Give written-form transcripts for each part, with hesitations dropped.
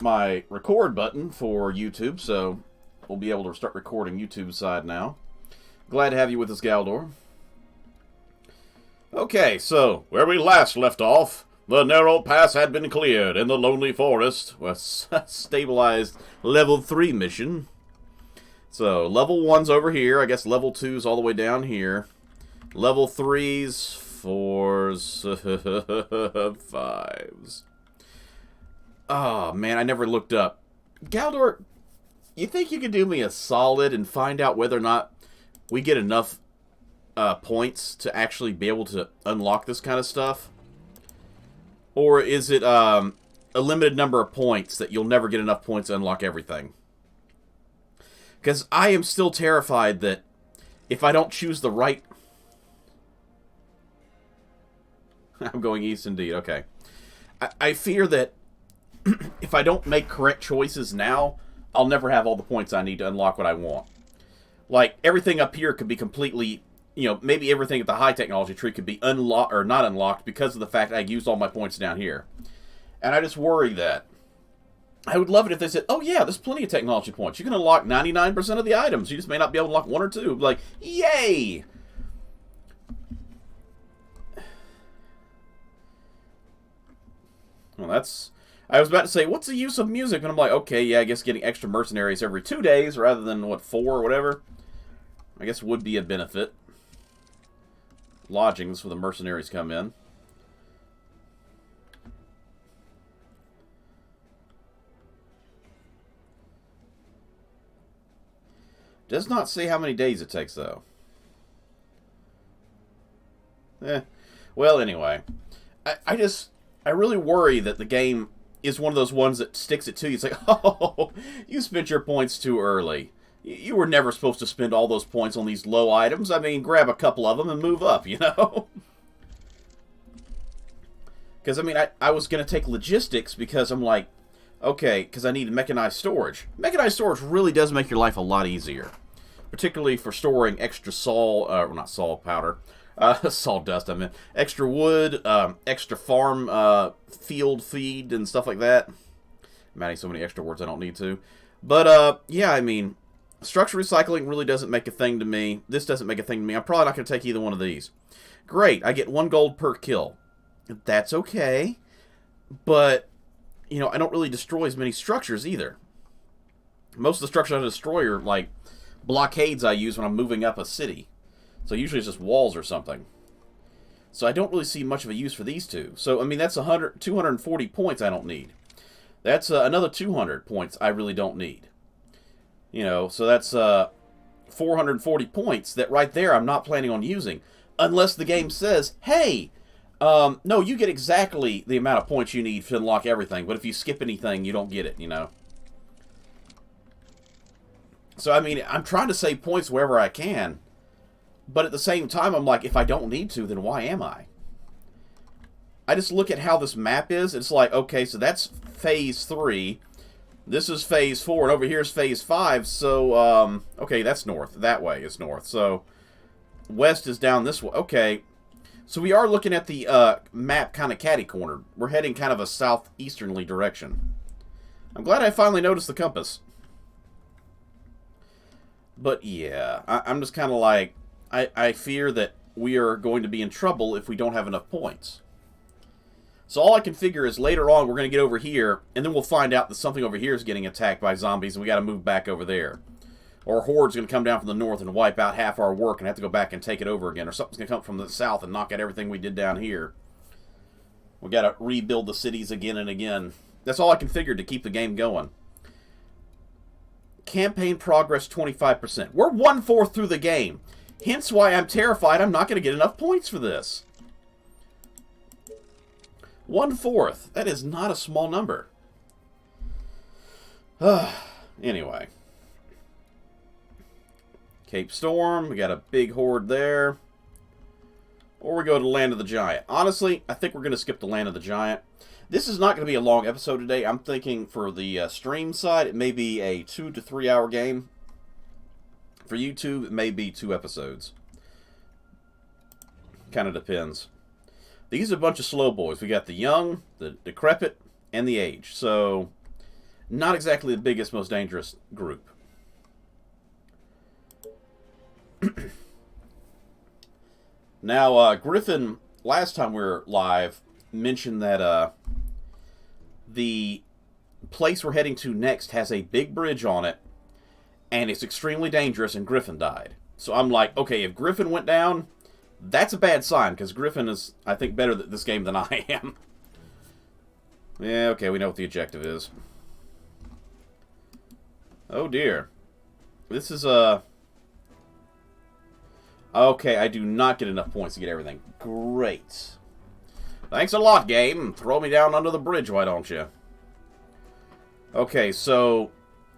my record button for YouTube, so we'll be able to start recording YouTube side now. Glad to have you with us, Galdor. Okay, so where we last left off, the narrow pass had been cleared in the Lonely Forest, a stabilized level 3 mission. So, level 1's over here, I guess level 2's all the way down here. Level 3's, 4's, 5's. Oh, man, I never looked up. Galdor, you think you could do me a solid and find out whether or not we get enough points to actually be able to unlock this kind of stuff? Or is it a limited number of points that you'll never get enough points to unlock everything? Because I am still terrified that if I don't choose the right... I'm going east indeed, okay. I fear that if I don't make correct choices now, I'll never have all the points I need to unlock what I want. Like, everything up here could be completely... maybe everything at the high technology tree could be unlocked or not unlocked because of the fact I used all my points down here. And I just worry that I would love it if they said, oh yeah, there's plenty of technology points. You can unlock 99% of the items. You just may not be able to unlock 1 or 2. Like, yay! Well, that's... I was about to say, what's the use of music? And I'm like, okay, yeah, I guess getting extra mercenaries every 2 days rather than, 4 or whatever? I guess would be a benefit. Lodgings where the mercenaries come in. Does not say how many days it takes, though. Well, anyway. I really worry that the game is one of those ones that sticks it to you. It's like, oh, you spent your points too early. You were never supposed to spend all those points on these low items. I mean, grab a couple of them and move up, Because, I mean, I was going to take logistics because I'm like, okay, because I need mechanized storage. Mechanized storage really does make your life a lot easier. Particularly for storing extra not powder. Sawdust, I meant. Extra wood, extra farm field feed and stuff like that. I'm adding so many extra words I don't need to. But, yeah, I mean, structure recycling really doesn't make a thing to me. This doesn't make a thing to me. I'm probably not going to take either one of these. Great, I get 1 gold per kill. That's okay. But, I don't really destroy as many structures either. Most of the structures I destroy are, like, blockades I use when I'm moving up a city. So usually it's just walls or something. So I don't really see much of a use for these two. So, I mean, that's 240 points I don't need. That's another 200 points I really don't need. So that's 440 points that right there I'm not planning on using. Unless the game says, hey, no, you get exactly the amount of points you need to unlock everything. But if you skip anything, you don't get it, So, I mean, I'm trying to save points wherever I can. But at the same time, I'm like, if I don't need to, then why am I? I just look at how this map is. It's like, okay, so that's Phase 3. This is Phase 4, and over here is Phase 5. So, okay, that's north. That way is north. So, west is down this way. Okay. So we are looking at the map kind of catty-cornered. We're heading kind of a southeasternly direction. I'm glad I finally noticed the compass. But yeah, I'm just kind of like, I fear that we are going to be in trouble if we don't have enough points. So all I can figure is later on we're going to get over here, and then we'll find out that something over here is getting attacked by zombies, and we got to move back over there. Or a horde's going to come down from the north and wipe out half our work and have to go back and take it over again. Or something's going to come from the south and knock out everything we did down here. We got to rebuild the cities again and again. That's all I can figure to keep the game going. Campaign progress 25%. We're 1/4 through the game. Hence why I'm terrified I'm not going to get enough points for this. 1/4. That is not a small number. Anyway. Cape Storm. We got a big horde there. Or we go to Land of the Giant. Honestly, I think we're going to skip the Land of the Giant. This is not going to be a long episode today. I'm thinking for the stream side, it may be a 2 to 3 hour game. For YouTube, it may be 2 episodes. Kind of depends. These are a bunch of slow boys. We got the young, the decrepit, and the aged. So, not exactly the biggest, most dangerous group. Now, Griffin, last time we were live, mentioned that the place we're heading to next has a big bridge on it, and it's extremely dangerous, and Griffin died. So I'm like, okay, if Griffin went down, that's a bad sign, because Griffin is, I think, better at this game than I am. Yeah, okay, we know what the objective is. Oh, dear. This is, okay, I do not get enough points to get everything. Great. Thanks a lot, game. Throw me down under the bridge, why don't you? Okay, so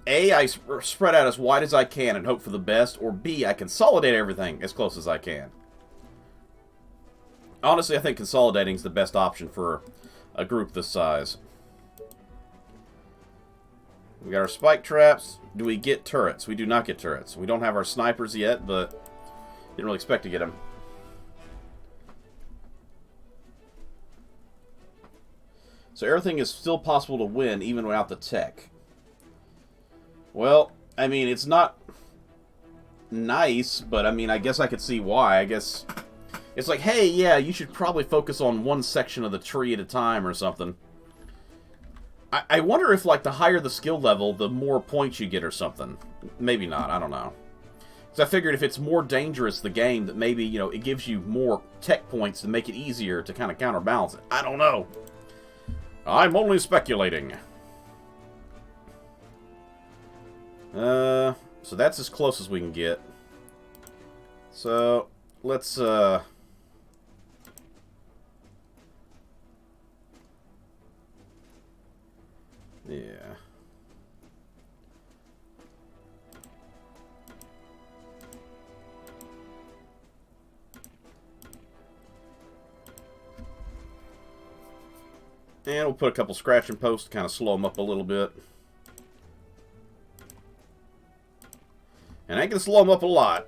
A, I spread out as wide as I can and hope for the best, or B, I consolidate everything as close as I can. Honestly, I think consolidating is the best option for a group this size. We got our spike traps. Do we get turrets? We do not get turrets. We don't have our snipers yet, but didn't really expect to get them. So everything is still possible to win, even without the tech. Well, I mean, it's not nice, but I mean, I guess I could see why. I guess it's like, hey, yeah, you should probably focus on one section of the tree at a time or something. I wonder if, like, the higher the skill level, the more points you get or something. Maybe not, I don't know. Because I figured if it's more dangerous, the game, that maybe, you know, it gives you more tech points to make it easier to kind of counterbalance it. I don't know. I'm only speculating. So that's as close as we can get. So, let's, yeah. And we'll put a couple scratching posts to kind of slow them up a little bit. And I can slow them up a lot.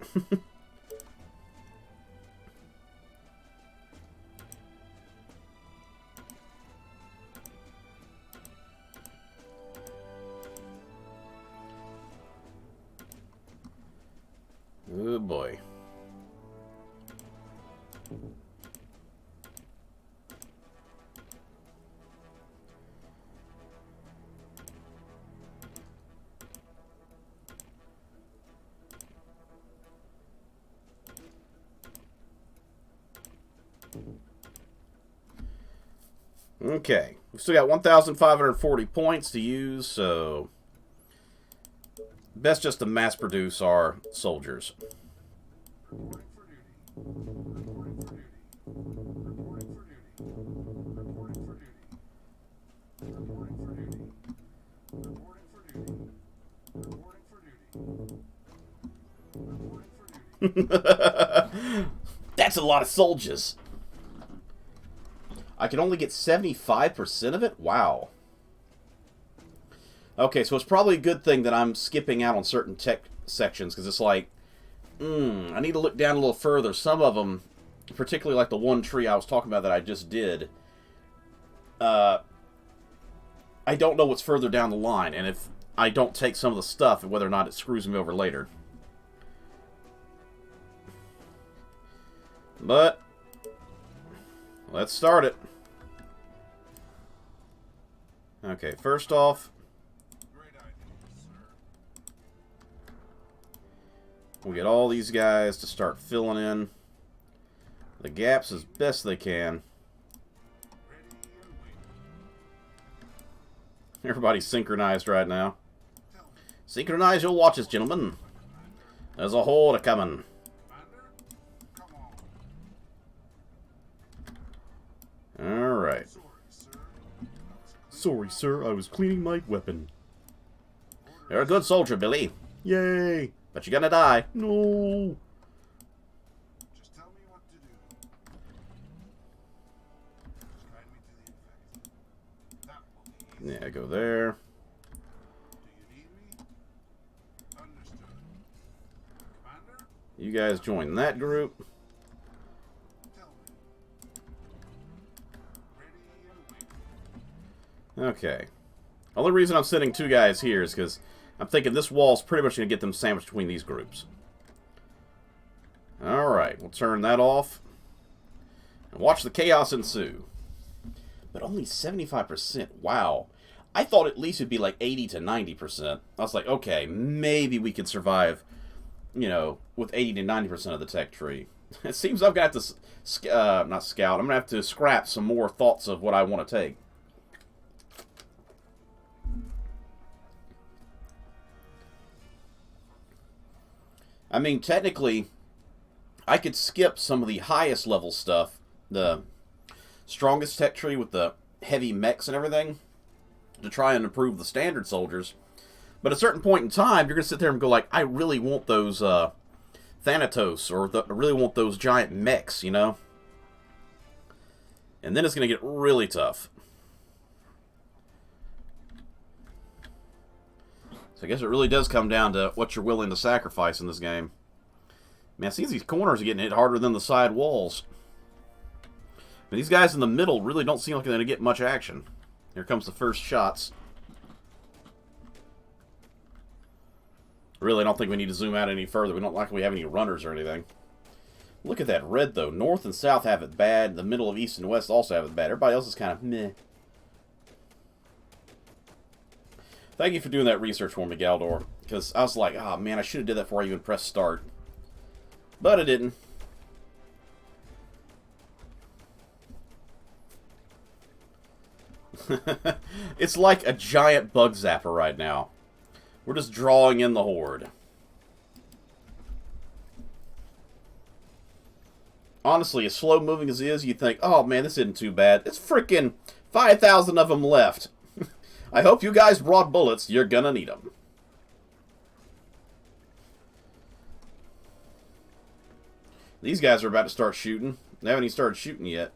Oh boy. Okay, we've still got 1,540 points to use, so best just to mass produce our soldiers. That's a lot of soldiers. I can only get 75% of it? Wow. Okay, so it's probably a good thing that I'm skipping out on certain tech sections, because it's like, I need to look down a little further. Some of them, particularly like the one tree I was talking about that I just did, I don't know what's further down the line, and if I don't take some of the stuff, and whether or not it screws me over later. But let's start it. Okay, first off, we get all these guys to start filling in the gaps as best they can. Everybody's synchronized right now. Synchronize your watches, gentlemen. There's a horde coming. Alright. Sorry, sir. I was cleaning my weapon. You're a good soldier, Billy. Yay! But you're gonna die. No! Just tell me what to do. Just guide me to the infected. That will be easy. Yeah, go there. Do you need me? Understood. Commander? You guys join that group. Tell me. Ready and waiting. Okay. Only reason I'm sending 2 guys here is because I'm thinking this wall's pretty much going to get them sandwiched between these groups. Alright, we'll turn that off. And watch the chaos ensue. But only 75%. Wow. I thought at least it'd be like 80 to 90%. I was like, okay, maybe we could survive, you know, with 80 to 90% of the tech tree. It seems I've got to, not scout, I'm going to have to scrap some more thoughts of what I want to take. I mean, technically, I could skip some of the highest level stuff, the strongest tech tree with the heavy mechs and everything, to try and improve the standard soldiers. But at a certain point in time, you're going to sit there and go like, I really want those Thanatos, or I really want those giant mechs, you know? And then it's going to get really tough. So I guess it really does come down to what you're willing to sacrifice in this game. Man, it seems these corners are getting hit harder than the side walls. But these guys in the middle really don't seem like they're going to get much action. Here comes the first shots. Really, I don't think we need to zoom out any further. We don't like we have any runners or anything. Look at that red, though. North and south have it bad. The middle of east and west also have it bad. Everybody else is kind of meh. Thank you for doing that research for me, Galdor. Because I was like, oh man, I should have did that before I even pressed start. But I didn't. It's like a giant bug zapper right now. We're just drawing in the horde. Honestly, as slow moving as it is, you think, oh man, this isn't too bad. It's freaking 5,000 of them left. I hope you guys brought bullets. You're gonna need them. These guys are about to start shooting. They haven't even started shooting yet.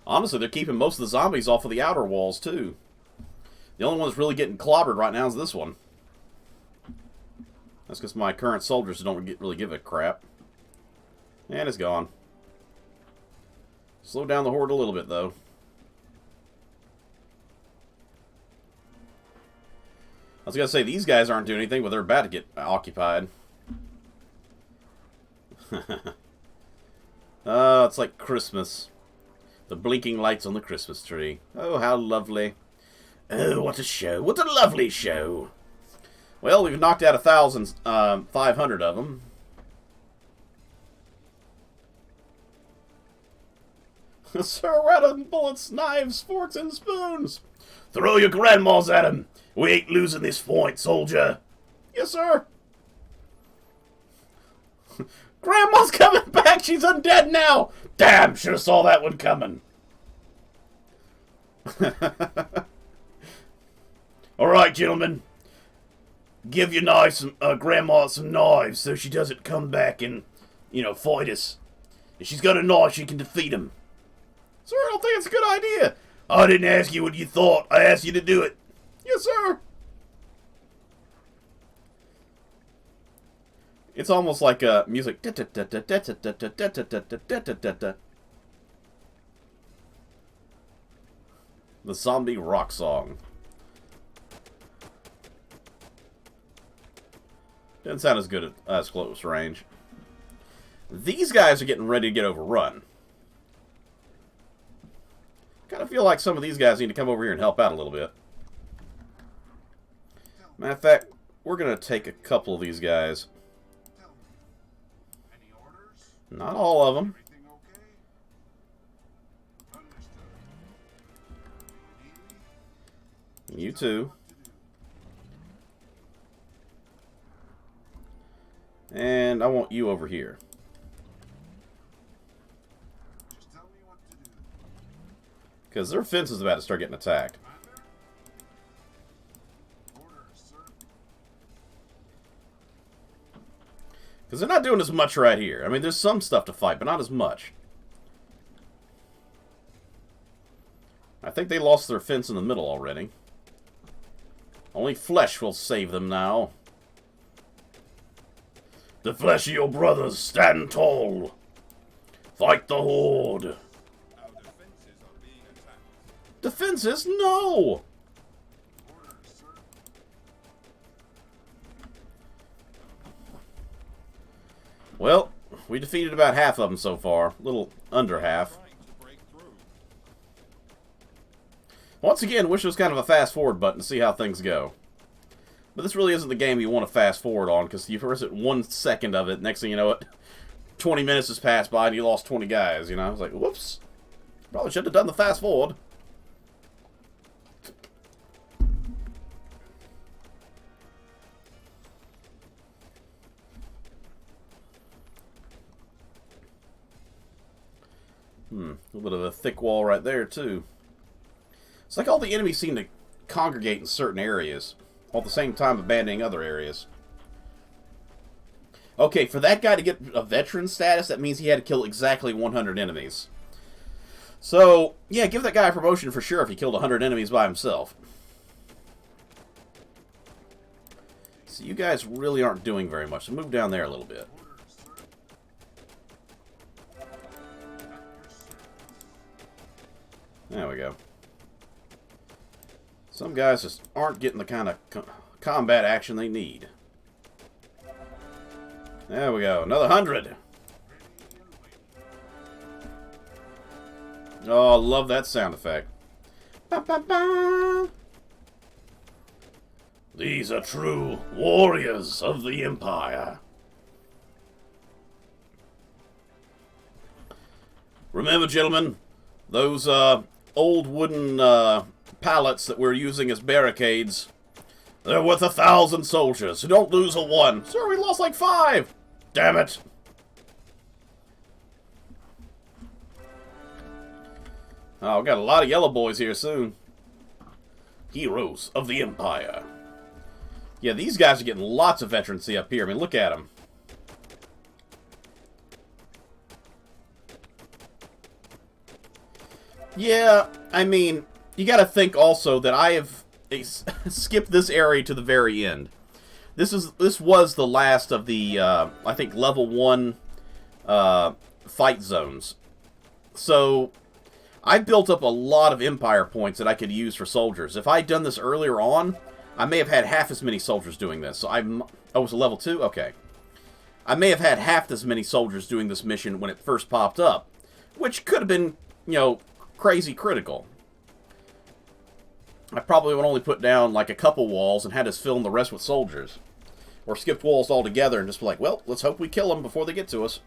Honestly, they're keeping most of the zombies off of the outer walls, too. The only one that's really getting clobbered right now is this one. That's because my current soldiers don't really give a crap. And it's gone. Slow down the horde a little bit, though. I was going to say, these guys aren't doing anything, but they're about to get occupied. It's like Christmas. The blinking lights on the Christmas tree. Oh, how lovely. Oh, what a show. What a lovely show. Well, we've knocked out 1,500 of them. Sir, we're out of bullets, knives, forks, and spoons. Throw your grandmas at him. We ain't losing this point, soldier. Yes, sir. Grandma's coming back. She's undead now. Damn, should have saw that one coming. All right, gentlemen. Give your knives, grandma some knives so she doesn't come back and, you know, fight us. If she's got a knife, she can defeat him. Sir, I don't think it's a good idea. I didn't ask you what you thought. I asked you to do it. Yes, sir. It's almost like music. The zombie rock song. Doesn't sound as good as close range. These guys are getting ready to get overrun. Kind of feel like some of these guys need to come over here and help out a little bit. Matter of fact, we're going to take a couple of these guys. Any orders? Not all of them. Everything okay? Understood. You too. And I want you over here. Just tell me what to do. Because their fence is about to start getting attacked. Commander? Orders, sir. Because they're not doing as much right here. I mean, there's some stuff to fight, but not as much. I think they lost their fence in the middle already. Only flesh will save them now. The flesh of your brothers stand tall. Fight the horde. Our defenses are being attacked. Defenses? No! Well, we defeated about half of them so far. A little under half. Once again, wish there was kind of a fast-forward button to see how things go. But this really isn't the game you want to fast-forward on, because you press it 1 second of it, next thing you know it, 20 minutes has passed by and you lost 20 guys, you know? I was like, whoops. Probably should have done the fast-forward. A little bit of a thick wall right there, too. It's like all the enemies seem to congregate in certain areas, while at the same time abandoning other areas. Okay, for that guy to get a veteran status, that means he had to kill exactly 100 enemies. So, yeah, give that guy a promotion for sure if he killed 100 enemies by himself. So you guys really aren't doing very much, so move down there a little bit. There we go. Some guys just aren't getting the kind of combat action they need. There we go. Another 100. Oh, I love that sound effect. Ba, ba, ba. These are true warriors of the Empire. Remember, gentlemen, those old wooden pallets that we're using as barricades, they're worth 1,000 soldiers, so don't lose a one. Sir, we lost like 5. Damn it. Oh, we got a lot of yellow boys here soon. Heroes of the Empire. Yeah, these guys are getting lots of veterancy up here. I mean, look at them. Yeah, I mean, you gotta think also that I have skipped this area to the very end. This was the last of the, I think, level 1 fight zones. So, I built up a lot of Empire points that I could use for soldiers. If I'd done this earlier on, I may have had half as many soldiers doing this. So oh, it was a level 2? Okay. I may have had half as many soldiers doing this mission when it first popped up, which could have been, you know, crazy critical. I probably would only put down like a couple walls and had us fill in the rest with soldiers. Or skipped walls altogether and just be like, well, let's hope we kill them before they get to us.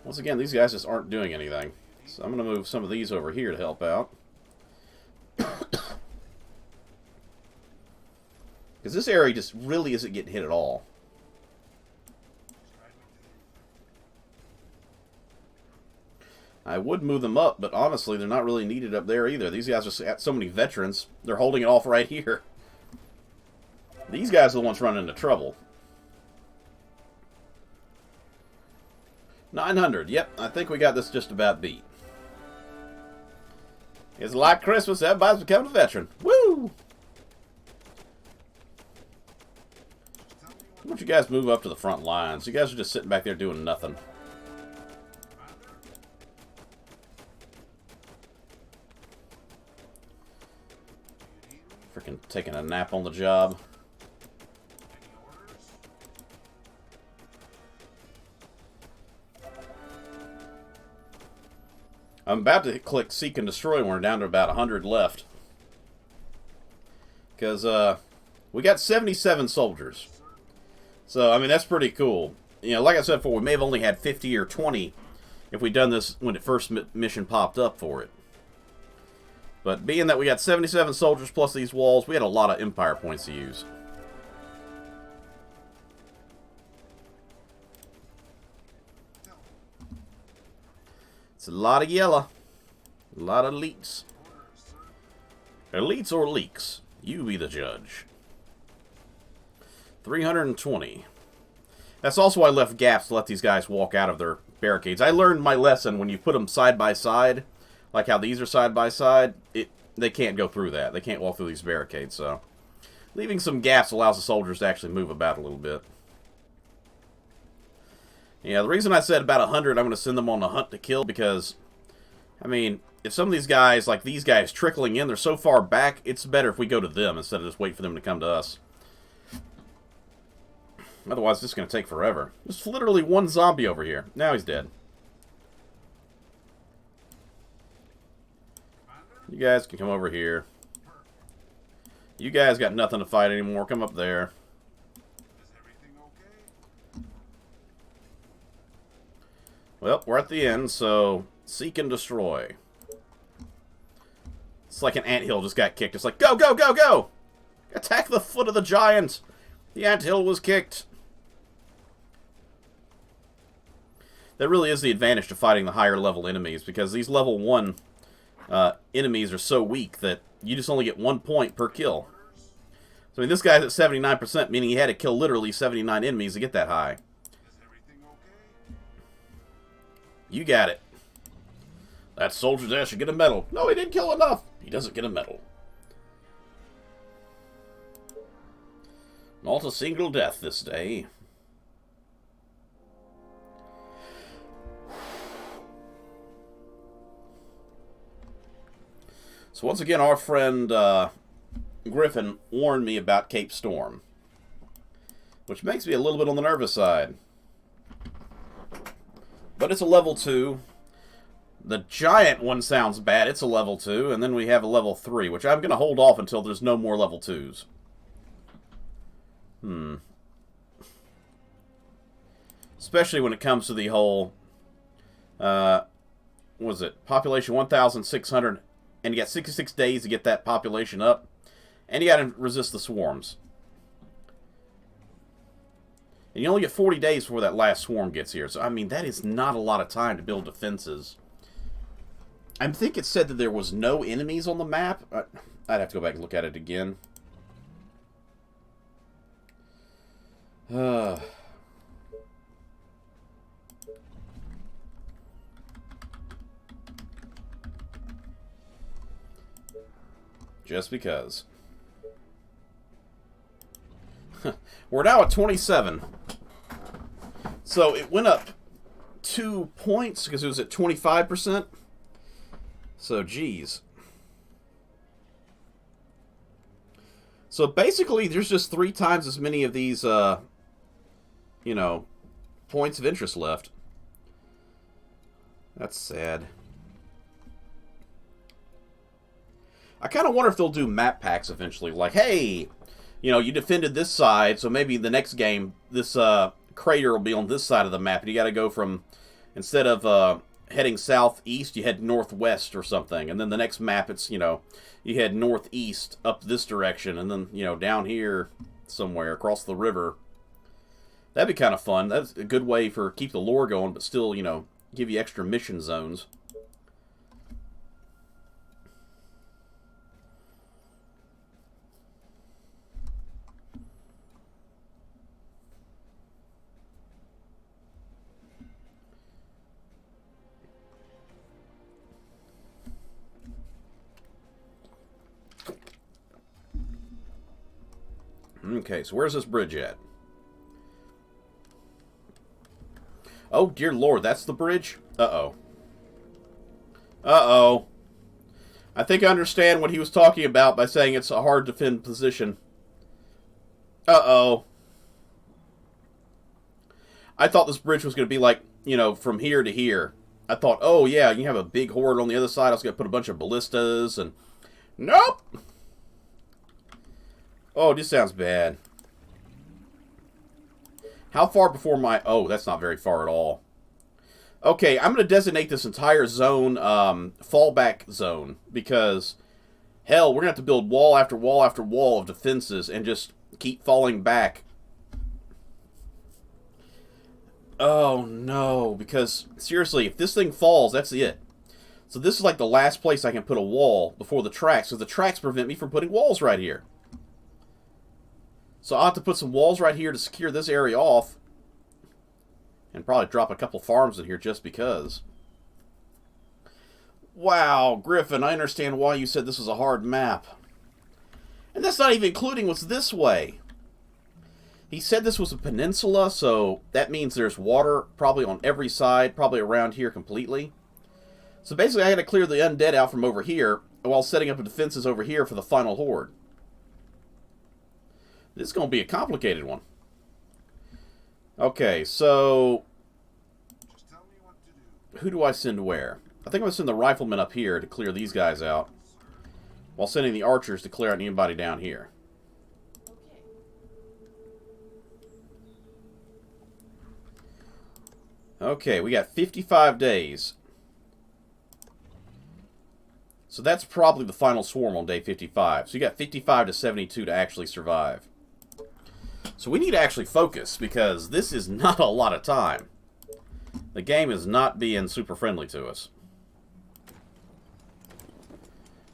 Once again, these guys just aren't doing anything. So I'm going to move some of these over here to help out. Because this area just really isn't getting hit at all. I would move them up, but honestly, they're not really needed up there either. These guys are so many veterans. They're holding it off right here. These guys are the ones running into trouble. 900. Yep, I think we got this just about beat. It's like Christmas. Everybody's becoming a veteran. Woo! Why don't you guys move up to the front lines? You guys are just sitting back there doing nothing. Freaking taking a nap on the job. I'm about to click Seek and Destroy when we're down to about 100 left. Because, we got 77 soldiers. So, I mean, that's pretty cool. You know, like I said before, we may have only had 50 or 20 if we'd done this when it first mission popped up for it. But being that we got 77 soldiers plus these walls, we had a lot of Empire points to use. It's a lot of yellow. A lot of elites. Elites or leaks? You be the judge. 320. That's also why I left gaps to let these guys walk out of their barricades. I learned my lesson when you put them side by side, like how these are side by side, they can't go through that. They can't walk through these barricades, so leaving some gaps allows the soldiers to actually move about a little bit. Yeah, the reason I said about 100, I'm going to send them on a hunt to kill, because, I mean, if some of these guys, like these guys trickling in, they're so far back, it's better if we go to them instead of just wait for them to come to us. Otherwise, this is going to take forever. There's literally one zombie over here. Now he's dead. You guys can come over here. You guys got nothing to fight anymore. Come up there. Is everything okay? Well, we're at the end, so seek and destroy. It's like an anthill just got kicked. It's like, go, go, go, go! Attack the foot of the giant! The anthill was kicked. That really is the advantage to fighting the higher level enemies, because these level 1 enemies are so weak that you just only get 1 point per kill. So, I mean, this guy's at 79%, meaning he had to kill literally 79 enemies to get that high. Is everything okay? You got it. That soldier's ass should get a medal. No, he didn't kill enough. He doesn't get a medal. Not a single death this day. So once again, our friend Griffin warned me about Cape Storm, which makes me a little bit on the nervous side. But it's a level 2. The giant one sounds bad. It's a level 2. And then we have a level 3, which I'm going to hold off until there's no more level 2s. Especially when it comes to the whole, what was it? Population 1,600, and you got 66 days to get that population up. And you got to resist the swarms. And you only get 40 days before that last swarm gets here. So, I mean, that is not a lot of time to build defenses. I think it said that there was no enemies on the map. I'd have to go back and look at it again. Just because. We're now at 27. So it went up 2 points because it was at 25%. So, geez. So basically, there's just 3 times as many of these, you know, points of interest left. That's sad. I kind of wonder if they'll do map packs eventually. Like, hey, you know, you defended this side, so maybe the next game, this crater will be on this side of the map, and you got to go from, instead of heading southeast, you head northwest or something. And then the next map, it's, you know, you head northeast up this direction, and then, you know, down here somewhere across the river. That'd be kind of fun. That's a good way for keep the lore going, but still, you know, give you extra mission zones. Okay, so where's this bridge at? Oh, dear Lord, that's the bridge? Uh-oh. Uh-oh. I think I understand what he was talking about by saying it's a hard to defend position. Uh-oh. I thought this bridge was going to be like, you know, from here to here. I thought, oh, yeah, you have a big horde on the other side. I was going to put a bunch of ballistas and... Nope! Oh, this sounds bad. How far before my... Oh, that's not very far at all. Okay, I'm going to designate this entire zone fallback zone. Because, hell, we're going to have to build wall after wall after wall of defenses and just keep falling back. Oh, no. Because, seriously, if this thing falls, that's it. So this is like the last place I can put a wall before the tracks. So the tracks prevent me from putting walls right here. So I'll have to put some walls right here to secure this area off. And probably drop a couple farms in here just because. Wow, Griffin, I understand why you said this was a hard map. And that's not even including what's this way. He said this was a peninsula, so that means there's water probably on every side, probably around here completely. So basically I had to clear the undead out from over here while setting up defenses over here for the final horde. This is going to be a complicated one. Okay, so Just tell me what to do. who do I send where? I think I'm going to send the riflemen up here to clear these guys out, while sending the archers to clear out anybody down here. Okay, we got 55 days. So that's probably the final swarm on day 55. So you got 55 to 72 to actually survive. So we need to actually focus, because this is not a lot of time. The game is not being super friendly to us.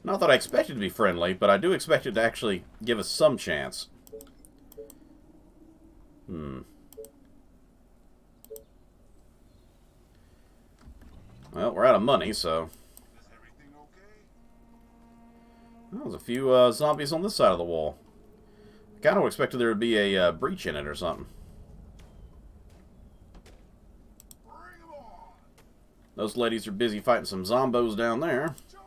Not that I expect it to be friendly, but I do expect it to actually give us some chance. Well, we're out of money, so... Is everything okay? Well, there's a few zombies on this side of the wall. I kind of expected there would be a breach in it or something. Bring 'em on! Those ladies are busy fighting some zombos down there. Charge!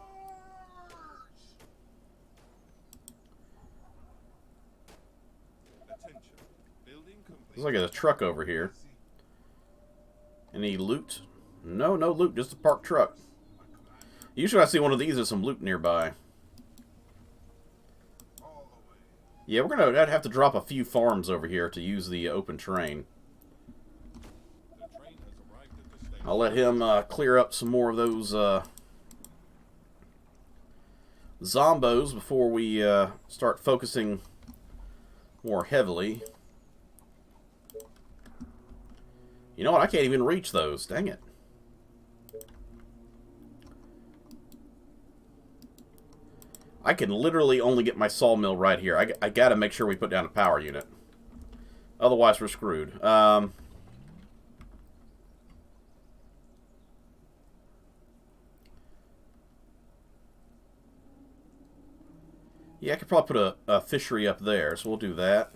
Attention. Building complete. There's like a truck over here. Any loot? No, no loot, just a parked truck. Usually I see one of these with some loot nearby. All the way. Yeah, we're going to have to drop a few farms over here to use the open terrain. The train has arrived at the station. I'll let him clear up some more of those zombos before we start focusing more heavily. You know what? I can't even reach those. Dang it. I can literally only get my sawmill right here. I got to make sure we put down a power unit. Otherwise, we're screwed. Yeah, I could probably put a fishery up there, so we'll do that.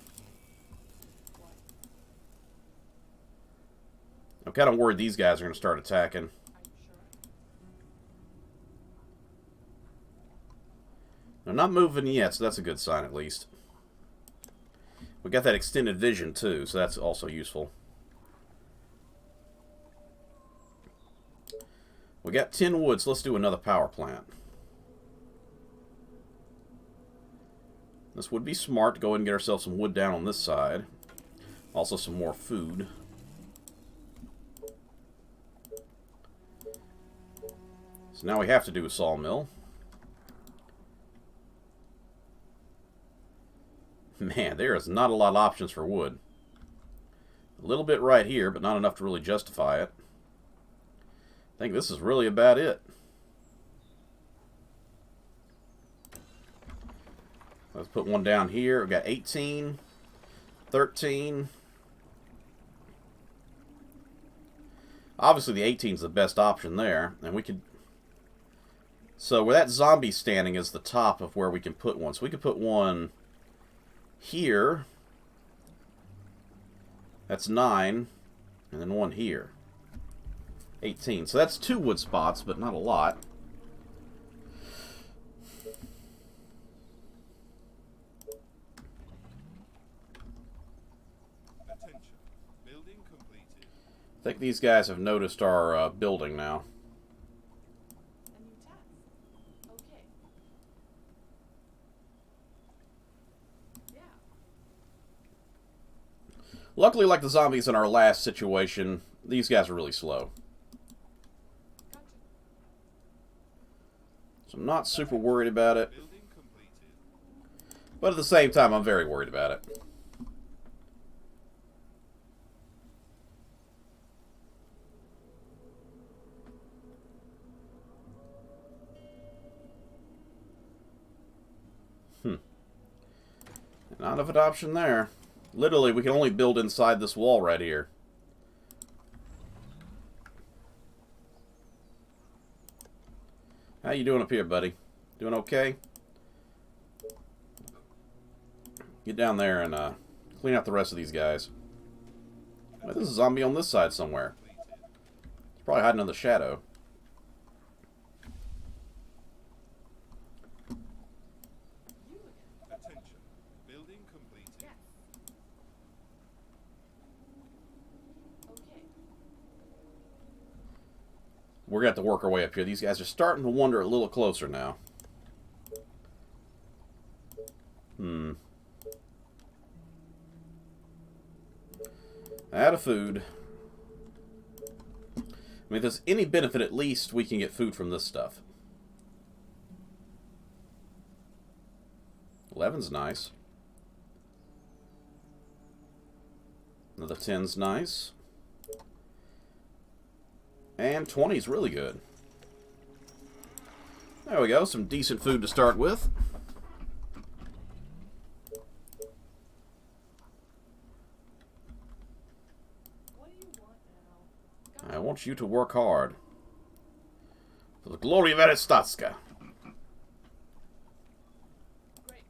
I'm kind of worried these guys are going to start attacking. They're not moving yet, so that's a good sign at least. We got that extended vision too, so that's also useful. We got 10 wood, so let's do another power plant. This would be smart to go ahead and get ourselves some wood down on this side. Also some more food. So now we have to do a sawmill. Man, there is not a lot of options for wood. A little bit right here, but not enough to really justify it. I think this is really about it. Let's put one down here. We've got 18, 13. Obviously the 18 is the best option there. And we could... So where that zombie standing is the top of where we can put one. So we could put one here. That's 9. And then one here. 18. So that's 2 wood spots, but not a lot. Attention. Building completed. I think these guys have noticed our building now. A new task. Okay. Yeah. Luckily, like the zombies in our last situation, these guys are really slow. Gotcha. So I'm not super worried about it. Building completed. But at the same time, I'm very worried about it. Not of an option there. Literally, we can only build inside this wall right here. How you doing up here, buddy? Doing okay? Get down there and Clean out the rest of these guys. Well, there's a zombie on this side somewhere. It's probably hiding in the shadow. You again. Attention. Building completed. Yes. Okay. We're going to have to work our way up here. These guys are starting to wander a little closer now. Out of food. I mean, if there's any benefit, at least we can get food from this stuff. 11's nice. Another 10's nice. And 20's really good. There we go, some decent food to start with. What do you want now? I want you to work hard. For the glory of Aristatska. Great.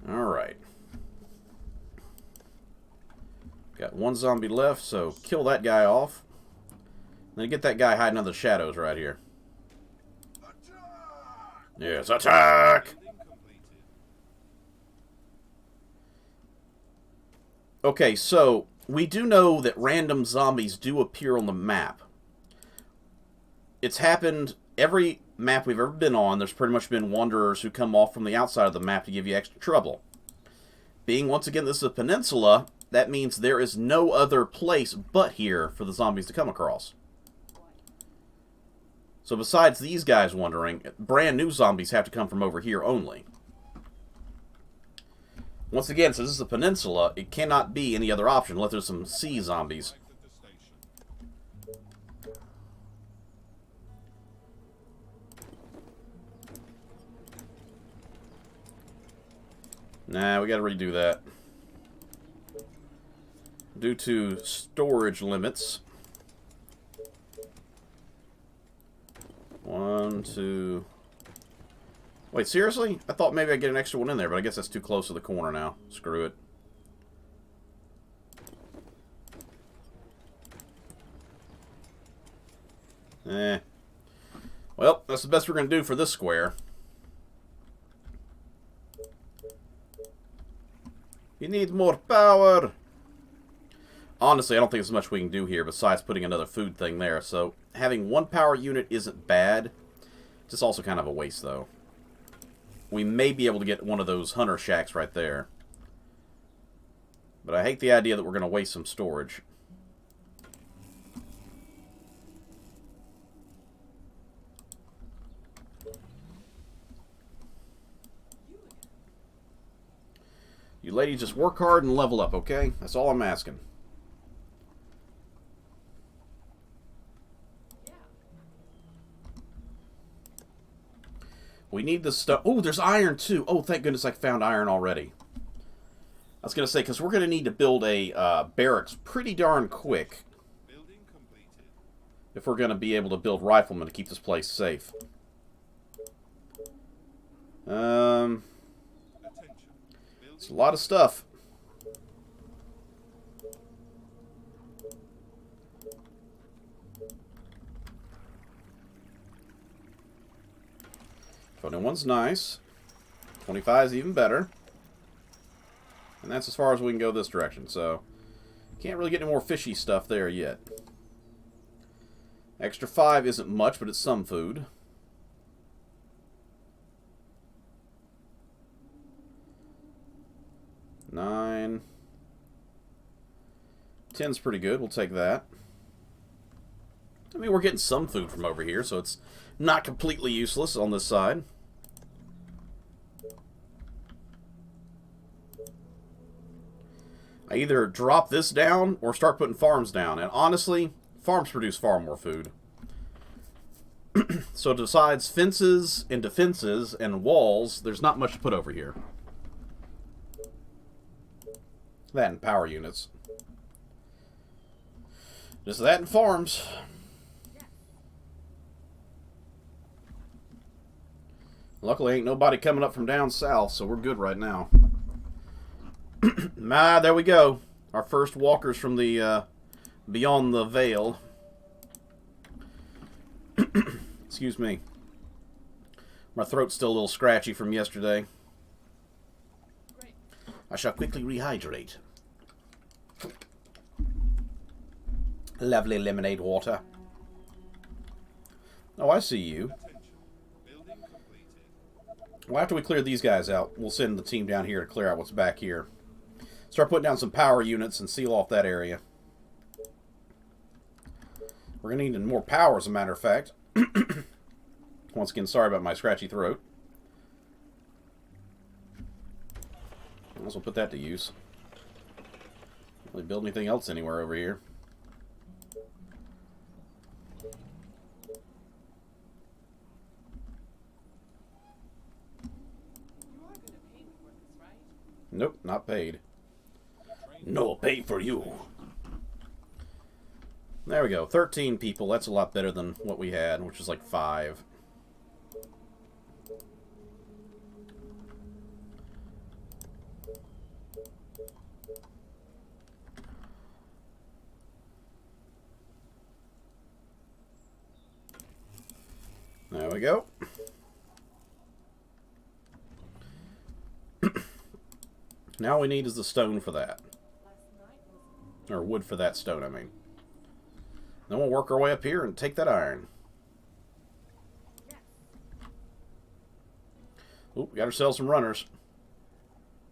Alright. Got one zombie left, so kill that guy off. Then get that guy hiding under the shadows right here. Yes, attack! Building completed. Okay, so we do know that random zombies do appear on the map. It's happened every map we've ever been on. There's pretty much been wanderers who come off from the outside of the map to give you extra trouble. Being, once again, this is a peninsula, that means there is no other place but here for the zombies to come across. So besides these guys wandering, brand new zombies have to come from over here only. Once again, since this is a peninsula, it cannot be any other option unless there's some sea zombies. Arrived at the station. Nah, we gotta redo that. Due to storage limits. 1, 2... Wait, seriously? I thought maybe I'd get an extra one in there, but I guess that's too close to the corner now. Screw it. Well, that's the best we're going to do for this square. You need more power! Honestly, I don't think there's much we can do here besides putting another food thing there. So, having one power unit isn't bad. Just also kind of a waste, though. We may be able to get one of those hunter shacks right there. But I hate the idea that we're going to waste some storage. You again. You ladies just work hard and level up, okay? That's all I'm asking. Yeah. We need the stuff. Oh, there's iron too. Oh, thank goodness I found iron already. I was going to say, because we're going to need to build a barracks pretty darn quick Building completed. if we're going to be able to build riflemen to keep this place safe. Attention. It's a Building lot of stuff. One's nice. 25 is even better. And that's as far as we can go this direction, so can't really get any more fishy stuff there yet. Extra 5 isn't much, but it's some food. Nine. 10's pretty good. We'll take that. I mean, we're getting some food from over here, so it's not completely useless on this side. I either drop this down or start putting farms down. And honestly, farms produce far more food. So besides fences and defenses and walls, there's not much to put over here. That and power units. Just that and farms. Luckily, ain't nobody coming up from down south, so we're good right now. There we go. Our first walkers from the beyond the veil. Excuse me. My throat's still a little scratchy from yesterday. Great. I shall quickly rehydrate. Lovely lemonade water. Oh, I see you. Attention. Building completed. Well, after we clear these guys out, we'll send the team down here to clear out what's back here. Start putting down some power units and seal off that area. We're going to need more power, as a matter of fact. Once again, sorry about my scratchy throat. Might as well put that to use. Can't really build anything else anywhere over here. You are gonna pay me for this, right? Nope, not paid. No pay for you. There we go. 13 people. That's a lot better than what we had, which was like 5. There we go. Now all we need is the stone for that. Last night was Or wood for that stone, I mean. Then we'll work our way up here and take that iron. yes. Oop, got ourselves some runners.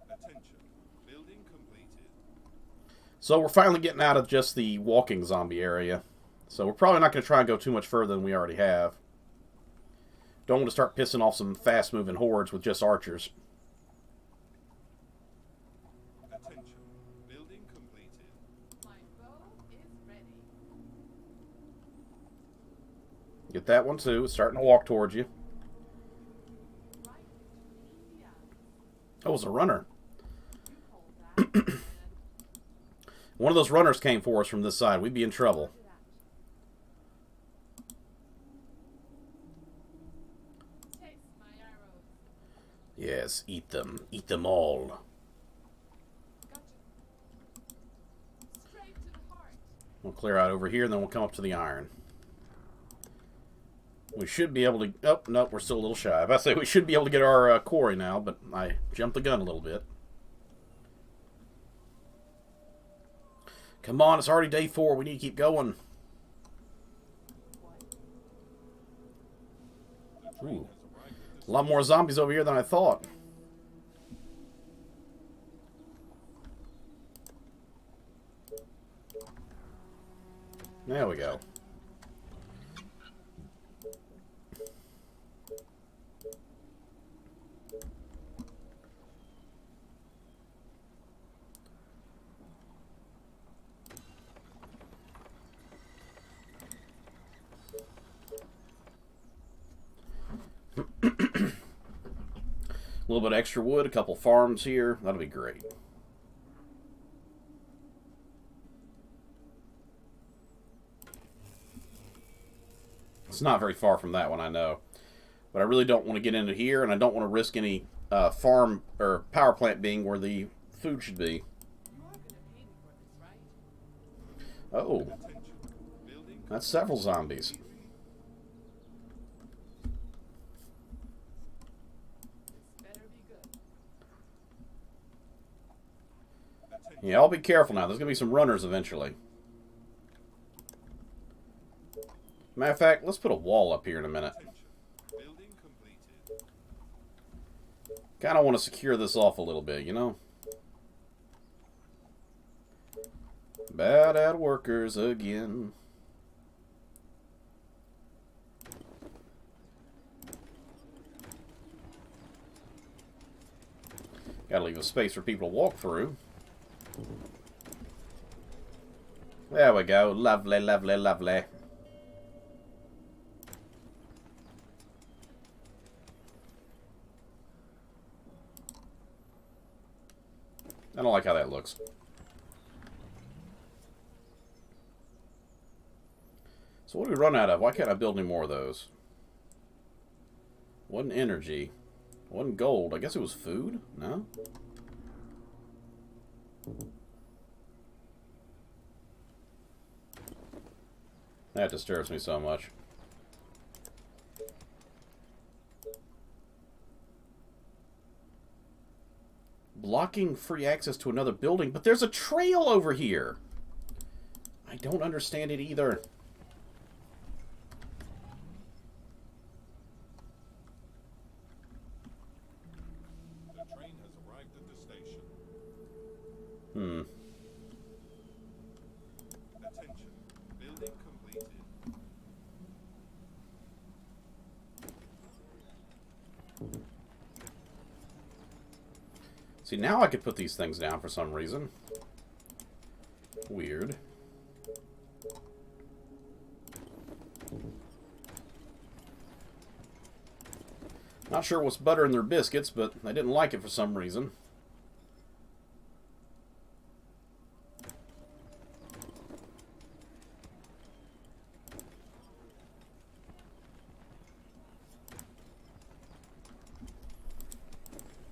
Attention. Building completed. So we're finally getting out of just the walking zombie area. So we're probably not going to try and go too much further than we already have. Don't want to start pissing off some fast-moving hordes with just archers. Attention. Building completed. My bow is ready. Get that one too. It's starting to walk towards you. Right between the eyes. Oh, it's a runner. You hold that. and One of those runners came for us from this side. We'd be in trouble. get out. Taste my arrows. Yes, eat them. Eat them all. Gotcha. Straight to the heart. We'll clear out over here, and then we'll come up to the iron. We should be able to... Oh, no, we're still a little shy. I say we should be able to get our quarry now, but I jumped the gun a little bit. Come on, it's already day 4. We need to keep going. Ooh. A lot more zombies over here than I thought. There we go. A little bit of extra wood, a couple farms here. That'll be great. It's not very far from that one, I know. But I really don't want to get into here, and I don't want to risk any farm or power plant being where the food should be. You are gonna pay me for this, right? Oh, Attention. Building that's several zombies. This better be good. Attention. Yeah, I'll be careful now. There's going to be some runners eventually. Matter of fact, let's put a wall up here in a minute. Attention. Building completed. Kind of want to secure this off a little bit, you know? Bad at workers again. Gotta leave a space for people to walk through. There we go. Lovely, lovely, lovely. I don't like how that looks. So what do we run out of? Why can't I build any more of those? What an energy. Wasn't gold. I guess it was food? No? That disturbs me so much. Blocking free access to another building, but there's a trail over here. I don't understand it either. The train has arrived at the station. Attention. Building completed. See, now I could put these things down for some reason. Weird. Not sure what's butter in their biscuits, but I didn't like it for some reason.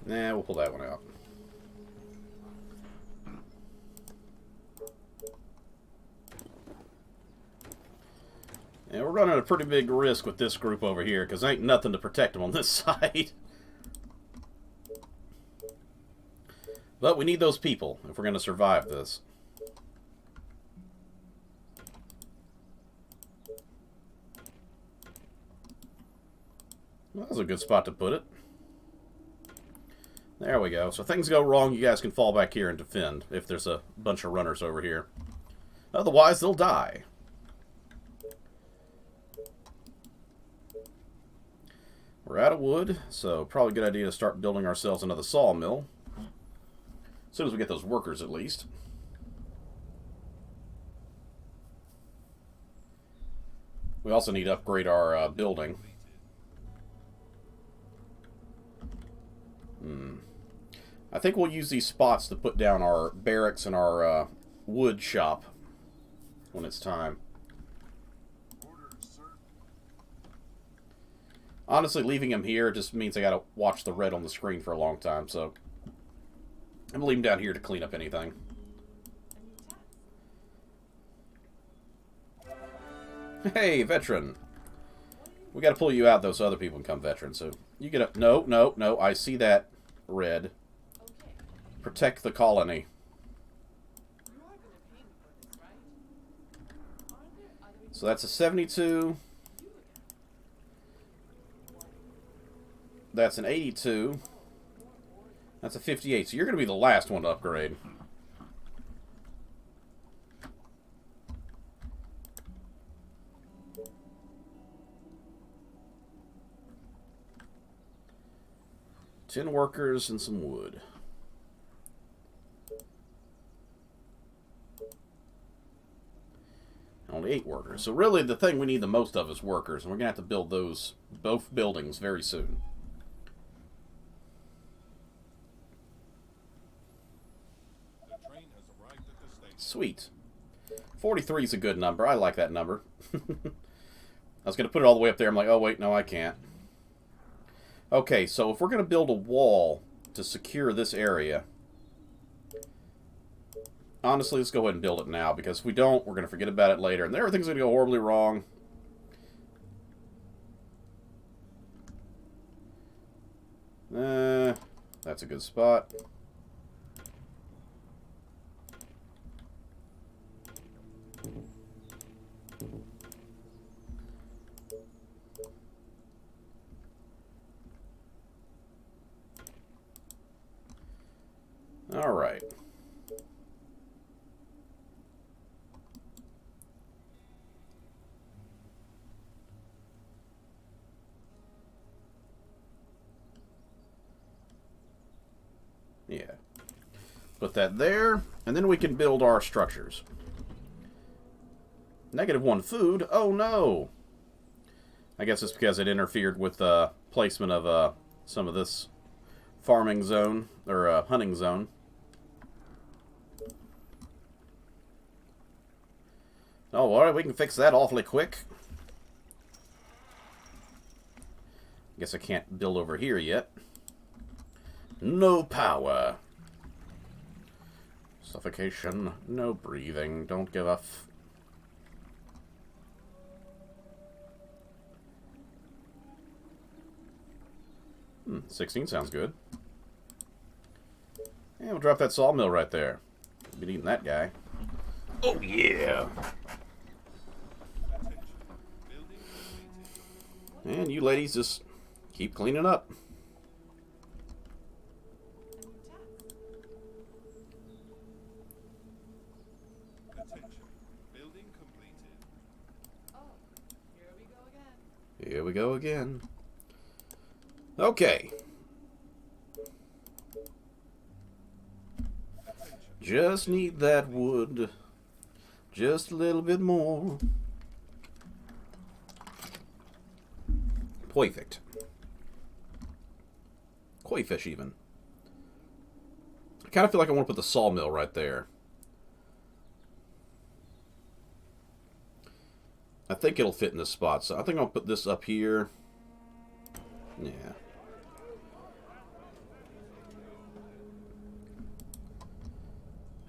Nah, we'll pull that one out. And we're running a pretty big risk with this group over here, because ain't nothing to protect them on this side. But we need those people if we're going to survive this. Well, that was a good spot to put it. There we go. So if things go wrong, you guys can fall back here and defend if there's a bunch of runners over here. Otherwise, they'll die. We're out of wood, so probably a good idea to start building ourselves another sawmill. As soon as we get those workers, at least. We also need to upgrade our building. I think we'll use these spots to put down our barracks and our wood shop when it's time. Orders, sir. Honestly, leaving him here just means I gotta watch the red on the screen for a long time, so I'm gonna leave him down here to clean up anything. Hey, veteran. We gotta pull you out though so other people can come veteran, so you get up. No, no, no, I see that red. Okay. Protect the colony. You are gonna pay me for this, right? Aren't there other So that's a 72. That's an 82. That's a 58. So you're going to be the last one to upgrade. Ten workers and some wood. Only 8 workers. So really the thing we need the most of is workers. And we're going to have to build those both buildings very soon. The train has arrived at the station. Sweet. 43 is a good number. I like that number. I was going to put it all the way up there. I'm like, oh, wait, no, I can't. Okay, so if we're going to build a wall to secure this area, honestly, let's go ahead and build it now, because if we don't, we're going to forget about it later, and everything's going to go horribly wrong. That's a good spot. All right. Yeah. Put that there, and then we can build our structures. -1 food? Oh no! I guess it's because it interfered with the placement of some of this farming zone, or hunting zone. Oh, alright, we can fix that awfully quick. Guess I can't build over here yet. No power. Suffocation. No breathing. Don't give a 16 sounds good. And we'll drop that sawmill right there. Been eating that guy. Oh, yeah. And you ladies just keep cleaning up. Attention. Building completed. Oh, here we go again. Here we go again. Okay. Just need that wood. Just a little bit more. Perfect. Koi fish, even. I kind of feel like I want to put the sawmill right there. I think it'll fit in this spot, so I think I'll put this up here. Yeah.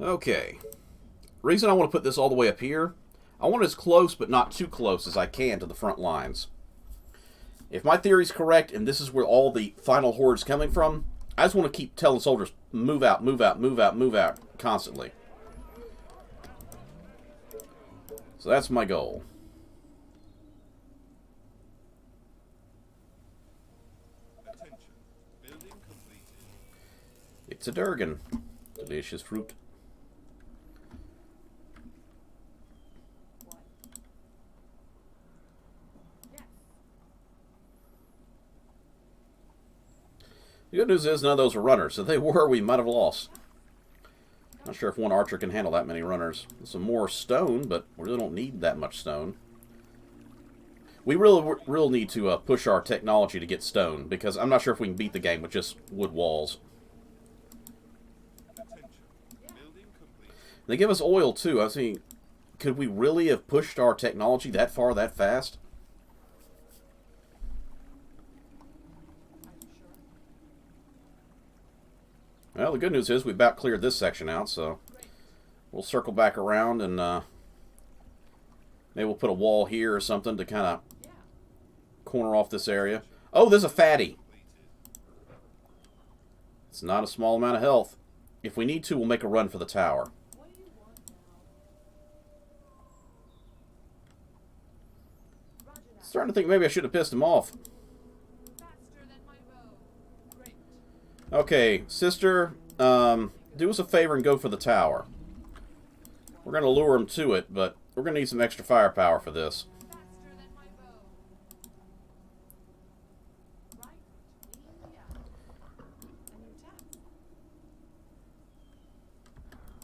Okay. Reason I want to put this all the way up here, I want it as close but not too close as I can to the front lines. If my theory's correct and this is where all the final horde's coming from, I just want to keep telling soldiers, move out, move out, move out, move out, constantly. So that's my goal. Attention. Building completed. It's a Durgan. Delicious fruit. What? Yes. The good news is none of those were runners. If they were, we might have lost. Not sure if one archer can handle that many runners. Some more stone, but we really don't need that much stone. We really need to push our technology to get stone, because I'm not sure if we can beat the game with just wood walls. Attention. Building complete. They give us oil, too. I mean, could we really have pushed our technology that far, that fast? Are you sure? Well, the good news is we about cleared this section out, so Great. we'll circle back around and maybe we'll put a wall here or something to kind of Yeah. corner off this area. Oh, there's a fatty. It's not a small amount of health. If we need to, we'll make a run for the tower. What do you want now? Roger that. Starting to think maybe I should have pissed him off. Faster than my bow. Great. Okay, sister, do us a favor and go for the tower. We're going to lure him to it, but we're going to need some extra firepower for this. Faster than my bow. Right. Yeah. A new task.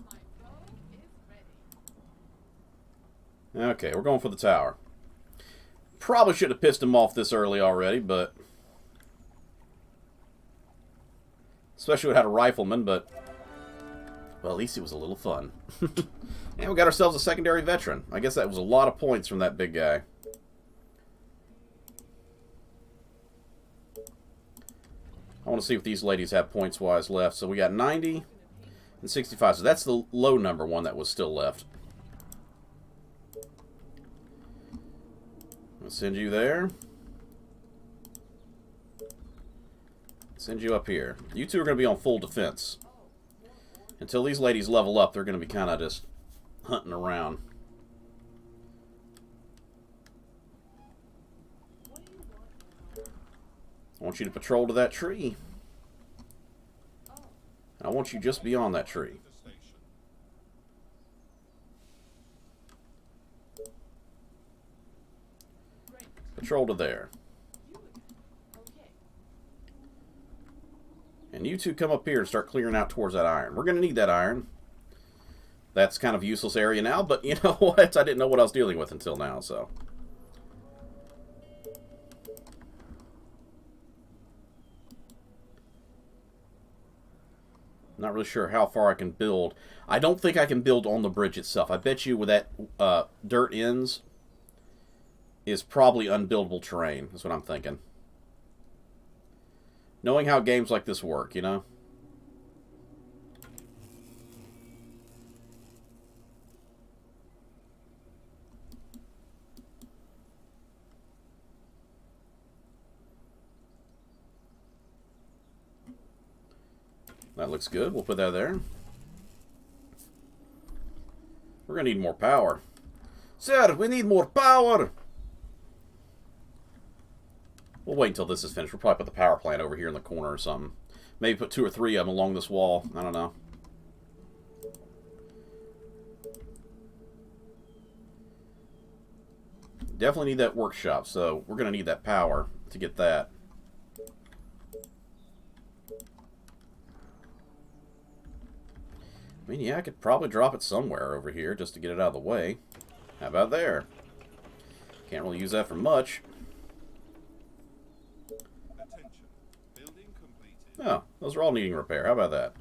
My bow is ready. Okay, we're going for the tower. Probably should have pissed him off this early already, but... especially without a rifleman, but... well, at least it was a little fun. And we got ourselves a secondary veteran. I guess that was a lot of points from that big guy. I want to see if these ladies have points-wise left. So we got 90 and 65. So that's the low number one that was still left. I'll send you there. Send you up here. You two are going to be on full defense. Until these ladies level up, they're going to be kind of just hunting around. What do you want now? I want you to patrol to that tree. Oh, And I want you just beyond that tree. The station. great. Patrol to there. You again. Okay. And you two come up here and start clearing out towards that iron. We're going to need that iron. That's kind of a useless area now, but you know what? I didn't know what I was dealing with until now, so. Not really sure how far I can build. I don't think I can build on the bridge itself. I bet you where that dirt ends is probably unbuildable terrain. That's what I'm thinking. Knowing how games like this work, you know? That looks good. We'll put that there. We're going to need more power. Sir, we need more power! We'll wait until this is finished. We'll probably put the power plant over here in the corner or something. Maybe put 2 or 3 of them along this wall. I don't know. Definitely need that workshop, so we're going to need that power to get that. I mean, yeah, I could probably drop it somewhere over here just to get it out of the way. How about there? Can't really use that for much. Attention. Building completed. Oh, those are all needing repair. How about that?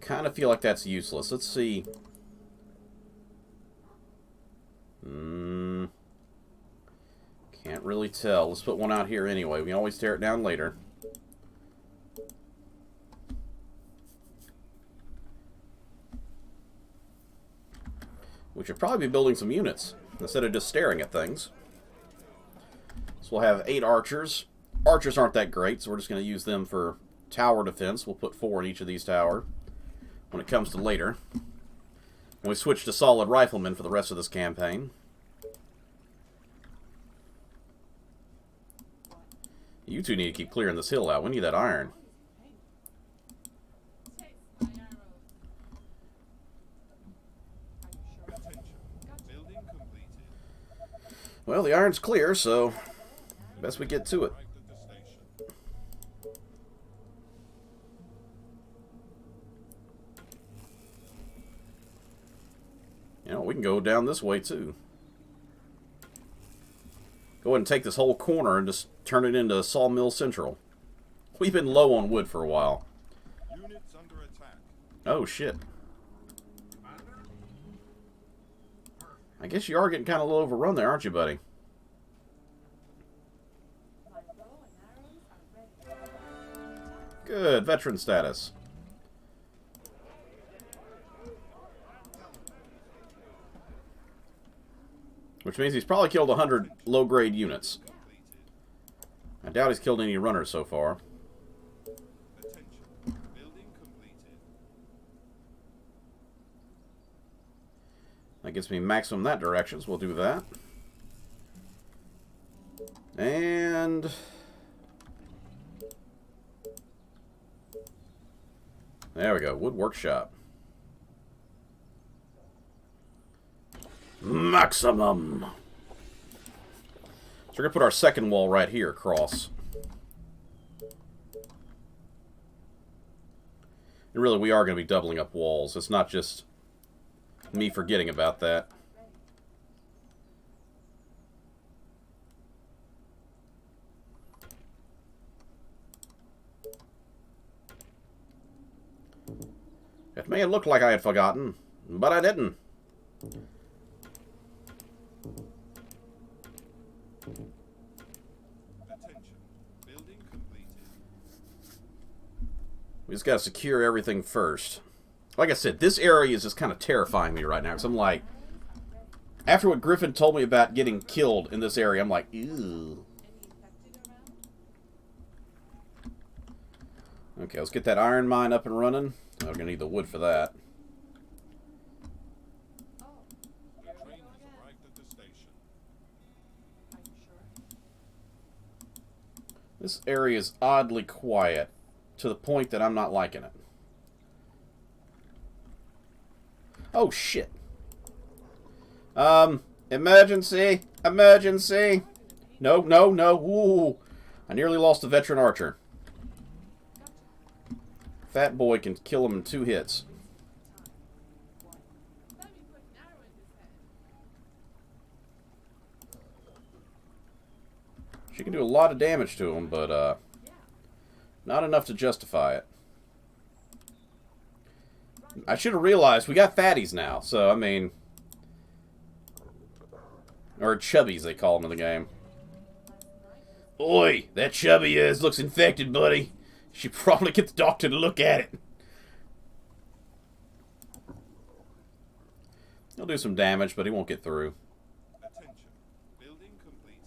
Kind of feel like that's useless. Let's see. Can't really tell. Let's put one out here anyway. We can always tear it down later. We should probably be building some units instead of just staring at things. So we'll have 8 archers. Archers aren't that great, so we're just going to use them for tower defense. We'll put 4 in each of these towers when it comes to later. And we switch to solid riflemen for the rest of this campaign. You two need to keep clearing this hill out. We need that iron. Take my arrows. Are you sure? Attention. Building completed. Well, the iron's clear, so best we get to it. Arrived at the station. You know, we can go down this way, too. Go ahead and take this whole corner and just turn it into Sawmill Central. We've been low on wood for a while. Units under attack. Oh, shit. Commander? I guess you are getting kind of a little overrun there, aren't you, buddy? My bow and arrows are ready. Good. Veteran status. Which means he's probably killed 100 low-grade units. I doubt he's killed any runners so far. Attention. Building completed. That gives me maximum in that direction, so we'll do that. And there we go. Wood workshop. Maximum. So we're going to put our second wall right here across. And really, we are going to be doubling up walls. It's not just me forgetting about that. It may have looked like I had forgotten, but I didn't. Attention. Building completed. We just gotta secure everything first. Like I said, this area is just kind of terrifying me right now. Because I'm like, after what Griffin told me about getting killed in this area, I'm like, ew. Any infected around? Okay, let's get that iron mine up and running. We're gonna need the wood for that. Oh, The here we train go has again. arrived at the station. Are you sure? This area is oddly quiet to the point that I'm not liking it. Oh, shit. Emergency! Emergency! No, no, no. Ooh. I nearly lost a veteran archer. Fat boy can kill him in 2 hits. Let me put an arrow in his head. She can do a lot of damage to him, but Yeah. not enough to justify it. I should have realized we got fatties now, so I mean, or chubbies they call them in the game. Oi, that chubby is looks infected, buddy. She probably get the doctor to look at it. He'll do some damage, but he won't get through. Attention. Building completed.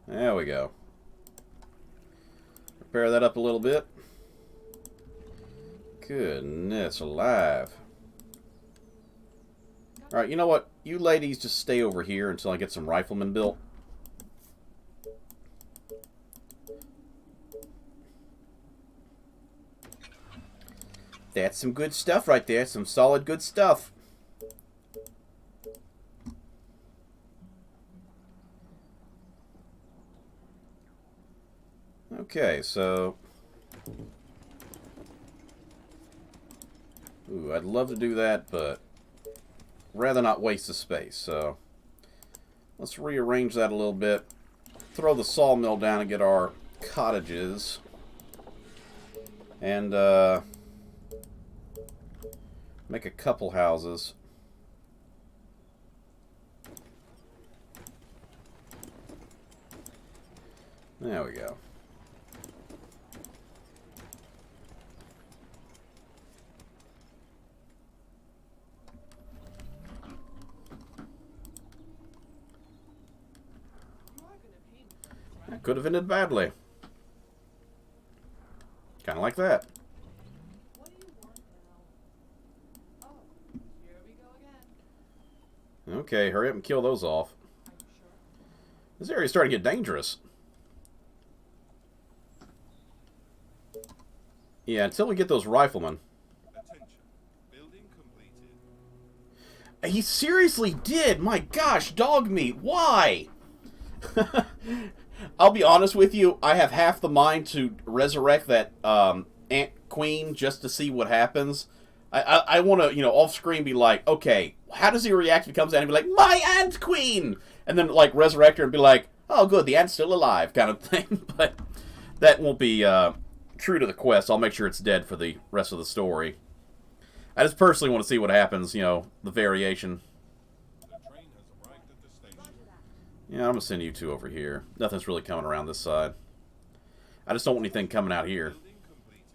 There we go. Repair that up a little bit. Goodness alive. Alright, you know what? You ladies just stay over here until I get some riflemen built. That's some good stuff right there. Some solid good stuff. Okay, so... Ooh, I'd love to do that, but... rather not waste the space, so... let's rearrange that a little bit. Throw the sawmill down and get our cottages. And, make a couple houses. There we go. You are gonna pay me for this, right? That could have ended badly. Kind of like that. What do you want now? Oh, here we go again. Okay, hurry up and kill those off. Are you sure? This area's starting to get dangerous. Yeah, until we get those riflemen. Attention. Building completed. He seriously did! My gosh, dog meat, why? I'll be honest with you, I have half the mind to resurrect that Ant Queen just to see what happens. I want to, you know, off screen be like, okay, how does he react if he comes out and be like, my Ant Queen! And then, like, resurrect her and be like, oh, good, the ant's still alive, kind of thing. But that won't be true to the quest. I'll make sure it's dead for the rest of the story. I just personally want to see what happens, you know, the variation. The train has arrived at the station. Yeah, I'm going to send you two over here. Nothing's really coming around this side. I just don't want anything coming out here. Building completed.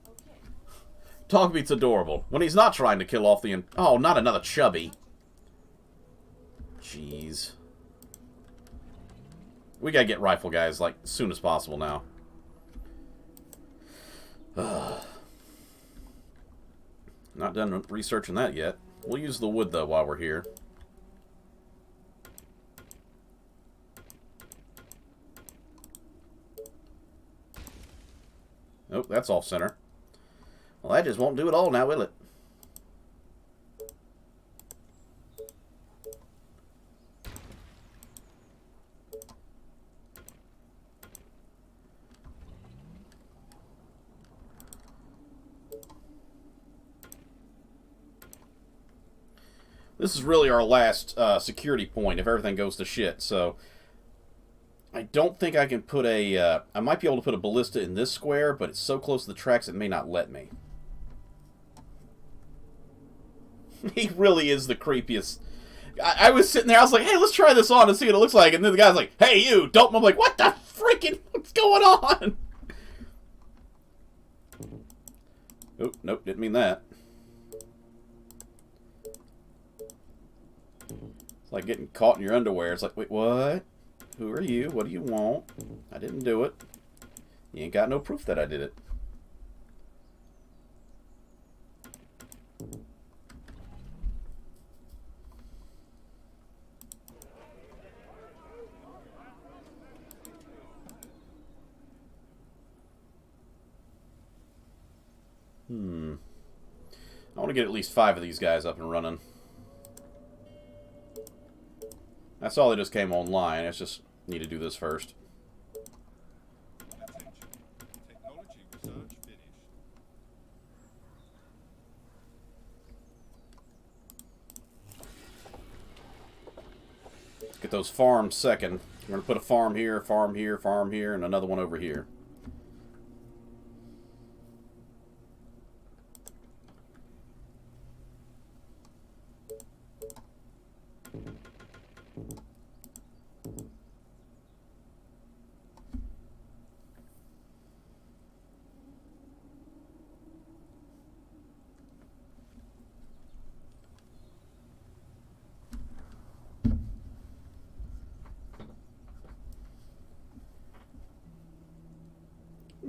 Okay. Dog Meat's adorable. When he's not trying to kill off the... Oh, not another chubby. Jeez. We gotta get rifle guys, like, as soon as possible now. Not done researching that yet. We'll use the wood, though, while we're here. Oh, that's off center. Well, that just won't do it all now, will it? This is really our last security point if everything goes to shit, so... I don't think I can put a... I might be able to put a ballista in this square, but it's so close to the tracks it may not let me. He really is the creepiest. I was sitting there, I was like, hey, let's try this on and see what it looks like. And then the guy's like, hey, you, don't. I'm like, what the freaking... what's going on? Oh, nope, didn't mean that. It's like getting caught in your underwear. It's like, wait, what? Who are you? What do you want? I didn't do it. You ain't got no proof that I did it. I want to get at least 5 of these guys up and running. That's all that just came online. It's just need to do this first. Attention. Technology research finished. Get those farms second. We're going to put a farm here, farm here, farm here, and another one over here.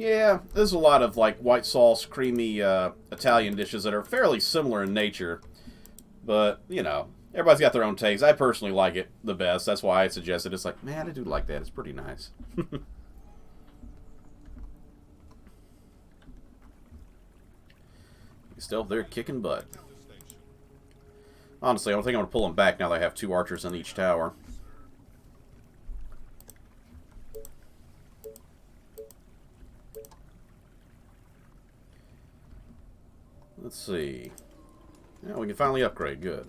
Yeah, there's a lot of like white sauce, creamy Italian dishes that are fairly similar in nature. But, you know, everybody's got their own taste. I personally like it the best. That's why I suggested it. It's like, man, I do like that. It's pretty nice. Still, they're kicking butt. Honestly, I don't think I'm going to pull them back now that I have 2 archers in each tower. Let's see. Yeah, we can finally upgrade. Good.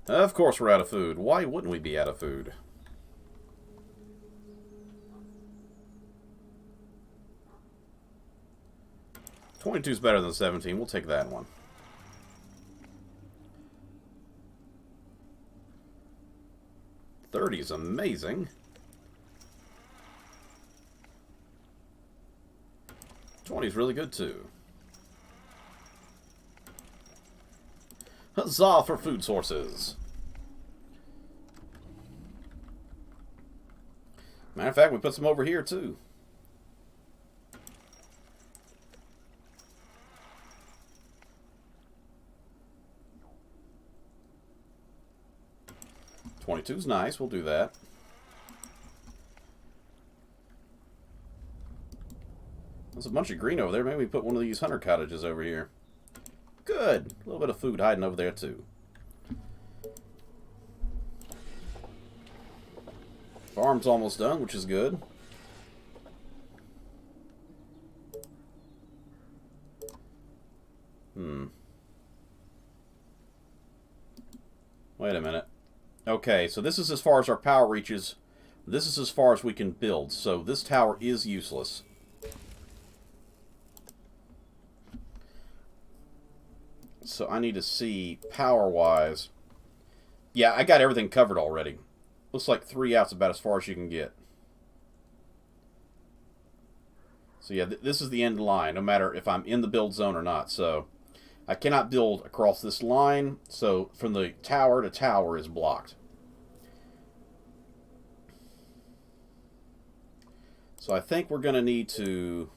Of course we're out of food. Why wouldn't we be out of food? $22 is better than 17. We'll take that one. $30 is amazing. 20 is really good too. Huzzah for food sources. Matter of fact, we put some over here too. $22's nice. We'll do that. There's a bunch of green over there. Maybe we put one of these hunter cottages over here. Good. A little bit of food hiding over there too. Farm's almost done, which is good. Wait a minute. Okay, so this is as far as our power reaches. This is as far as we can build. So this tower is useless. So I need to see power-wise. Yeah, I got everything covered already. Looks like 3 out's about as far as you can get. So yeah, this is the end line, no matter if I'm in the build zone or not. So I cannot build across this line. So from the tower to tower is blocked. So I think we're going to need to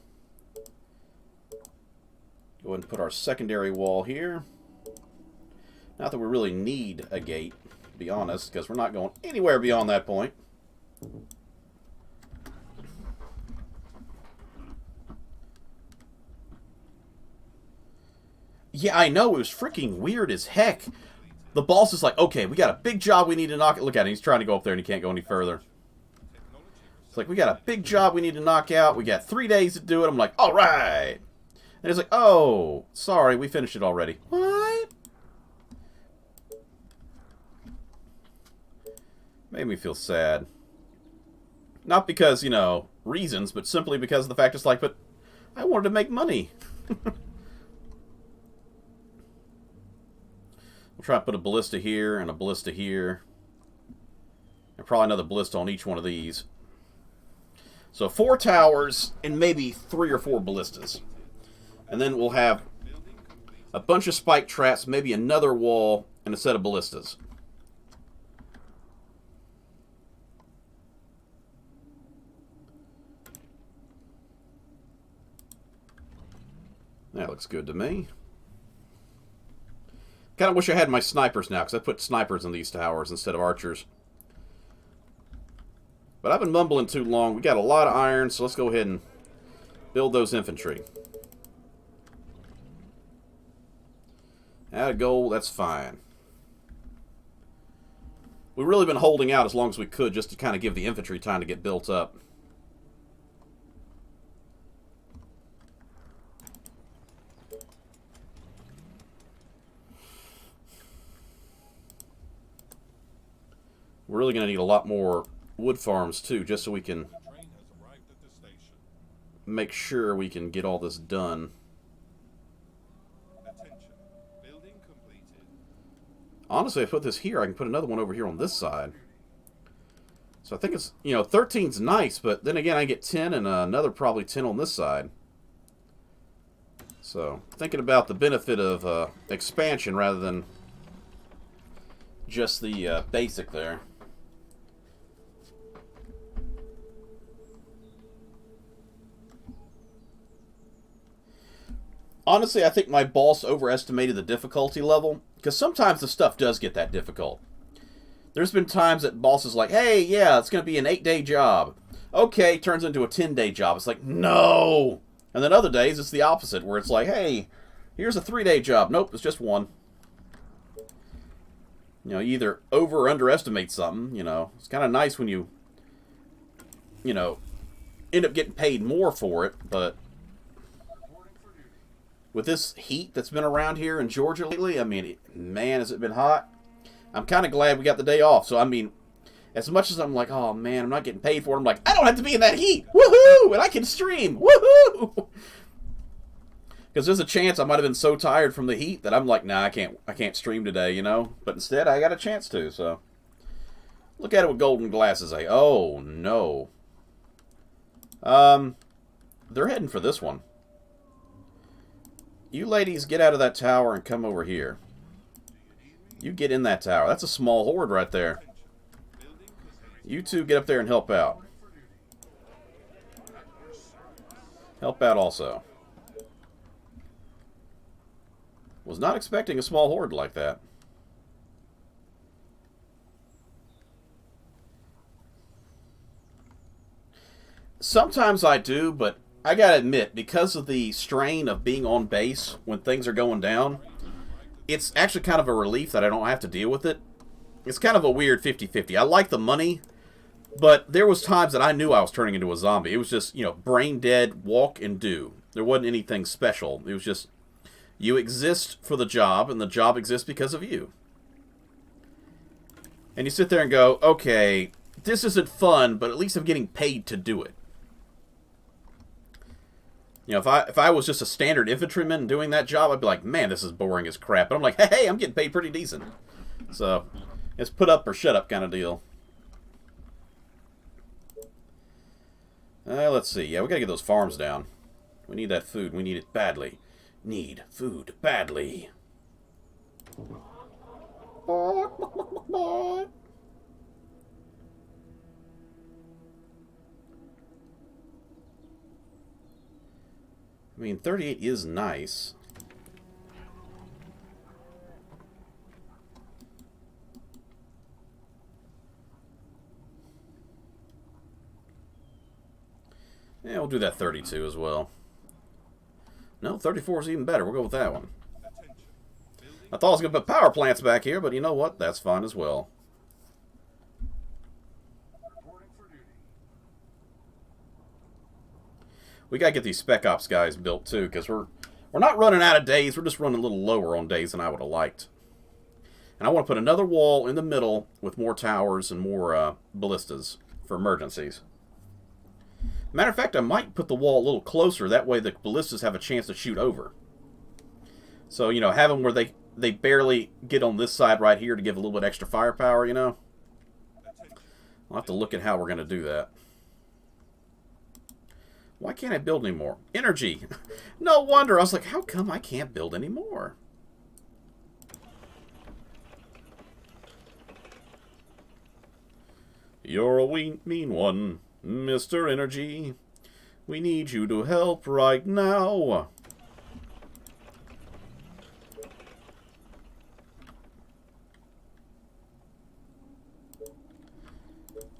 go ahead and put our secondary wall here. Not that we really need a gate, to be honest, because we're not going anywhere beyond that point. Yeah, I know, it was freaking weird as heck. The boss is like, okay, we got a big job we need to knock it. Look at him, he's trying to go up there and he can't go any further. It's like, we got a big job we need to knock out. We got 3 days to do it. I'm like, all right. And he's like, oh, sorry, we finished it already. What? Made me feel sad. Not because, you know, reasons, but simply because of the fact it's like, but I wanted to make money. We'll try to put a ballista here and a ballista here. And probably another ballista on each one of these. So 4 towers and maybe 3 or 4 ballistas. And then we'll have a bunch of spike traps, maybe another wall, and a set of ballistas. That looks good to me. Kind of wish I had my snipers now, because I put snipers in these towers instead of archers. But I've been mumbling too long. We got a lot of iron, so let's go ahead and build those infantry. Out of gold, that's fine. We've really been holding out as long as we could just to kind of give the infantry time to get built up. We're really going to need a lot more wood farms too, just so we can Train has arrived at the station. make sure we can get all this done. Attention. Building completed. Honestly, if I put this here, I can put another one over here on this side. So I think it's, you know, 13's nice, but then again, I get 10 and another probably 10 on this side. So, thinking about the benefit of expansion rather than just the basic there. Honestly, I think my boss overestimated the difficulty level, because sometimes the stuff does get that difficult. There's been times that boss is like, hey, yeah, it's going to be an 8-day job. Okay, turns into a 10-day job. It's like, no! And then other days, it's the opposite, where it's like, hey, here's a 3-day job. Nope, it's just one. You know, you either over or underestimate something, you know. It's kind of nice when you end up getting paid more for it, but with this heat that's been around here in Georgia lately, I mean, man, has it been hot. I'm kind of glad we got the day off. So, I mean, as much as I'm like, oh, man, I'm not getting paid for it, I'm like, I don't have to be in that heat. Woohoo! And I can stream. Woohoo! Because there's a chance I might have been so tired from the heat that I'm like, nah, I can't stream today, you know? But instead, I got a chance to, so. Look at it with golden glasses, eh? Oh, no. They're heading for this one. You ladies get out of that tower and come over here. You get in that tower. That's a small horde right there. You two get up there and help out. Help out also. Was not expecting a small horde like that. Sometimes I do, but I gotta admit, because of the strain of being on base when things are going down, it's actually kind of a relief that I don't have to deal with it. It's kind of a weird 50-50. I like the money, but there was times that I knew I was turning into a zombie. It was just, you know, brain dead, walk and do. There wasn't anything special. It was just, you exist for the job, and the job exists because of you. And you sit there and go, okay, this isn't fun, but at least I'm getting paid to do it. You know, if I was just a standard infantryman doing that job, I'd be like, man, this is boring as crap. But I'm like, hey, I'm getting paid pretty decent. So, it's put up or shut up kind of deal. Let's see. Yeah, we gotta get those farms down. We need that food. We need it badly. Need food badly. I mean, 38 is nice. Yeah, we'll do that 32 as well. No, 34 is even better. We'll go with that one. I thought I was going to put power plants back here, but you know what? That's fine as well. We got to get these Spec Ops guys built too, because we're not running out of days. We're just running a little lower on days than I would have liked. And I want to put another wall in the middle with more towers and more ballistas for emergencies. Matter of fact, I might put the wall a little closer. That way the ballistas have a chance to shoot over. So, you know, have them where they barely get on this side right here to give a little bit extra firepower, you know. I'll have to look at how we're going to do that. Why can't I build anymore? Energy! No wonder. I was like, how come I can't build anymore? You're a mean one, Mr. Energy. We need you to help right now.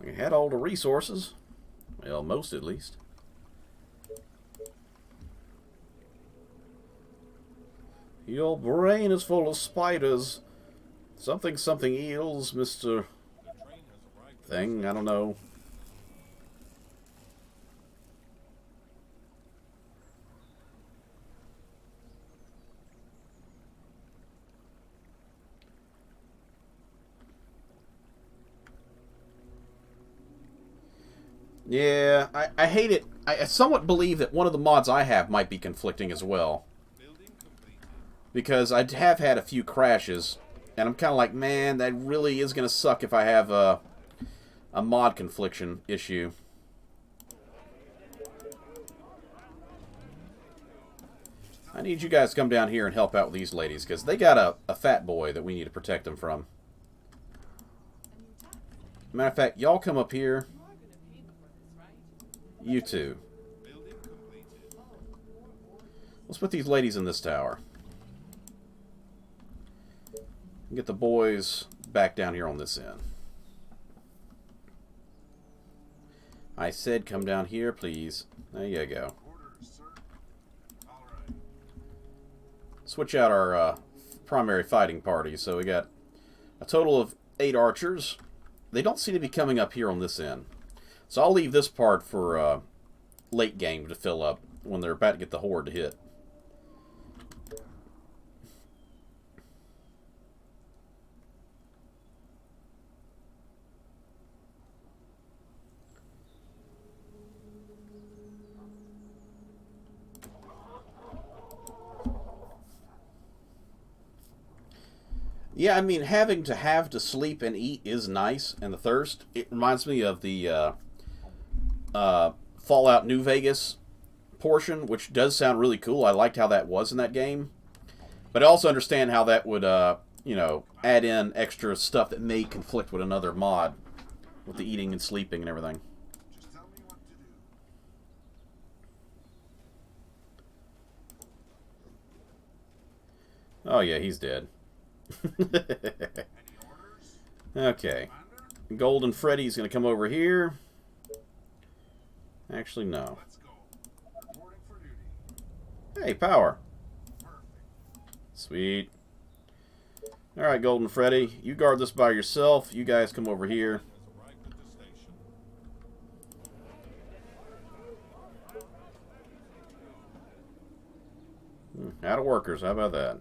I had all the resources. Well, most at least. Your brain is full of spiders. Something eels, Mr. Thing. I don't know. Yeah, I hate it. I somewhat believe that one of the mods I have might be conflicting as well. Because I have had a few crashes, and I'm kind of like, man, that really is going to suck if I have a mod confliction issue. I need you guys to come down here and help out with these ladies, because they got a fat boy that we need to protect them from. Matter of fact, y'all come up here. You two. Let's put these ladies in this tower. Get the boys back down here on this end. I said come down here, please. There you go. Orders, sir. All right. Switch out our primary fighting party. So we got a total of 8 archers. They don't seem to be coming up here on this end. So I'll leave this part for late game to fill up when they're about to get the horde to hit. Yeah, I mean, having to have to sleep and eat is nice, and the thirst. It reminds me of the Fallout New Vegas portion, which does sound really cool. I liked how that was in that game. But I also understand how that would, you know, add in extra stuff that may conflict with another mod, with the eating and sleeping and everything. Just tell me what to do. Oh yeah, he's dead. Any orders? Okay. Commander? Golden Freddy's going to come over here. Actually, no. Let's go. Reporting for duty. Hey, power. Perfect. Sweet. Alright, Golden Freddy. You guard this by yourself. You guys come over here. Has arrived at the station. Out of workers. How about that?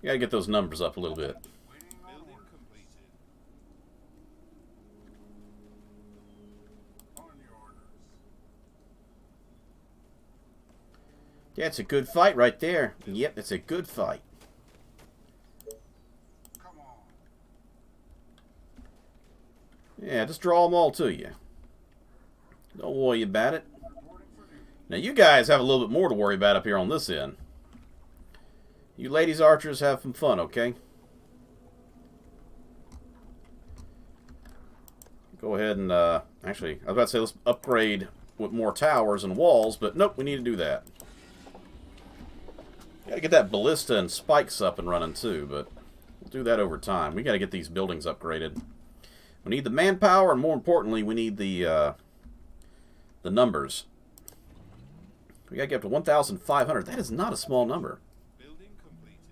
You gotta get those numbers up a little bit. Waiting on Building orders. completed. On your orders. Yeah, it's a good fight right there. Yep, it's a good fight. Come on. Yeah, just draw them all to you. Don't worry about it. Reporting for duty. Now, you guys have a little bit more to worry about up here on this end. You ladies archers have some fun, okay? Go ahead and, actually, I was about to say let's upgrade with more towers and walls, but nope, we need to do that. Gotta get that ballista and spikes up and running too, but we'll do that over time. We gotta get these buildings upgraded. We need the manpower, and more importantly, we need the numbers. We gotta get up to 1,500. That is not a small number. Building completed.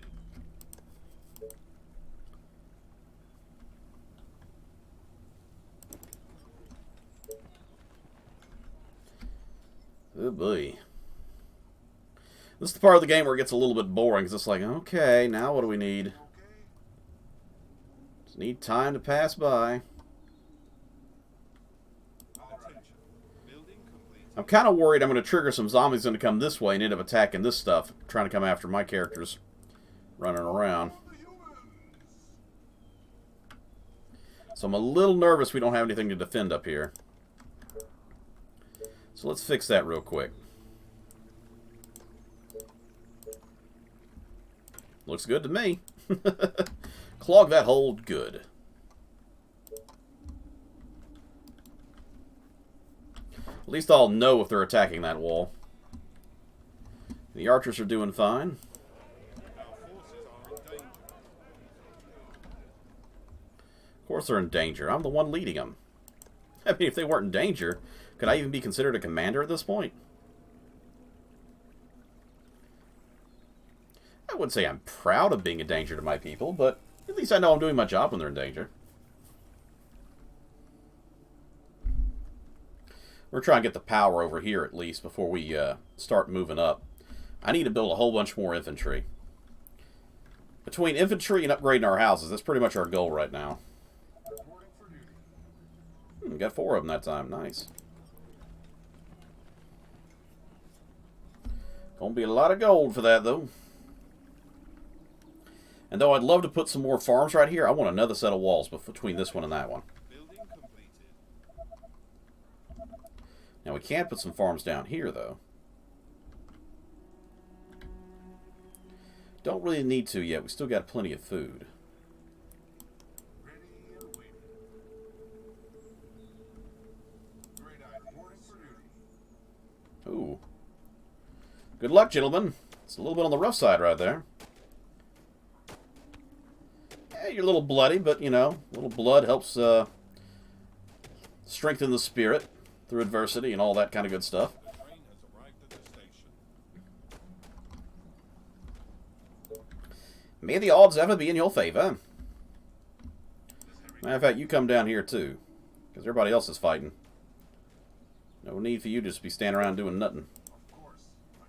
Oh boy. This is the part of the game where it gets a little bit boring, because it's like, okay, now what do we need? Okay. Just need time to pass by. Attention. Building completed. I'm kind of worried I'm going to trigger some zombies going to come this way and end up attacking this stuff, trying to come after my characters running around. The humans. So I'm a little nervous we don't have anything to defend up here. So let's fix that real quick. Looks good to me. Clog that hole good. At least I'll know if they're attacking that wall. The archers are doing fine. Our forces are in danger. Of course they're in danger. I'm the one leading them. I mean, if they weren't in danger, could I even be considered a commander at this point? I wouldn't say I'm proud of being a danger to my people, but at least I know I'm doing my job when they're in danger. We're trying to get the power over here at least before we start moving up. I need to build a whole bunch more infantry. Between infantry and upgrading our houses, that's pretty much our goal right now. Reporting for duty. Got 4 of them that time. Nice. Gonna be a lot of gold for that, though. And though I'd love to put some more farms right here, I want another set of walls between this one and that one. Building completed. Now, we can put some farms down here, though. Don't really need to yet. We still got plenty of food. Ready and waiting. Great idea. Reporting for Good luck, gentlemen. It's a little bit on the rough side right there. Yeah, you're a little bloody, but, you know, a little blood helps strengthen the spirit through adversity and all that kind of good stuff. The train has arrived at the station. May the odds ever be in your favor. Matter of fact, you come down here too, because everybody else is fighting. No need for you to just be standing around doing nothing. Of course, my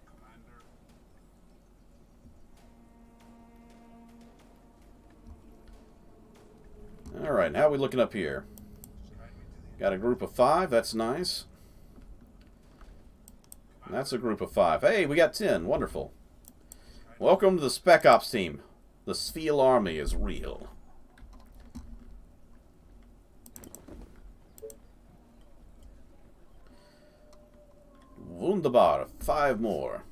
commander. Alright, how are we looking up here? Just guide me to the Got a group of 5, that's nice. And that's a group of 5. Hey, we got 10, wonderful. Welcome to the Spec Ops team. The Sfeel army is real. Wunderbar, 5 more.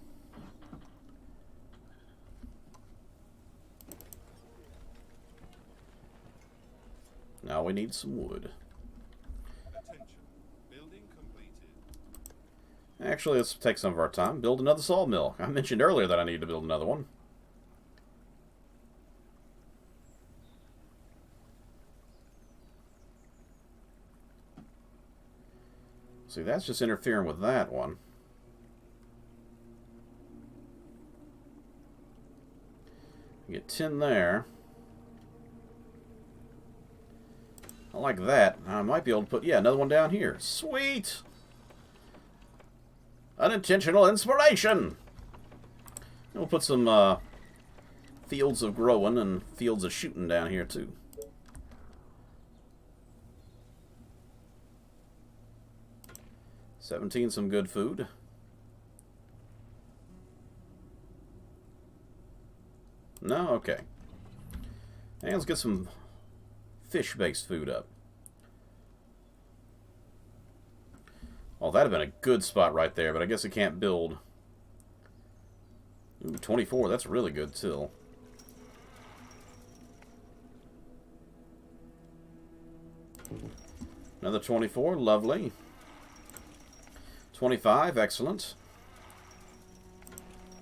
Now we need some wood. Attention. Building completed. Actually, let's take some of our time. Build another sawmill. I mentioned earlier that I need to build another one. See, that's just interfering with that one. Get 10 there. I like that. I might be able to put, yeah, another one down here. Sweet! Unintentional inspiration! And we'll put some fields of growing and fields of shooting down here, too. $17, some good food. No? Okay. And let's get some fish-based food up. Oh, that'd have been a good spot right there, but I guess it can't build. Ooh, 24, that's really good, still. Another 24, lovely. 25, excellent.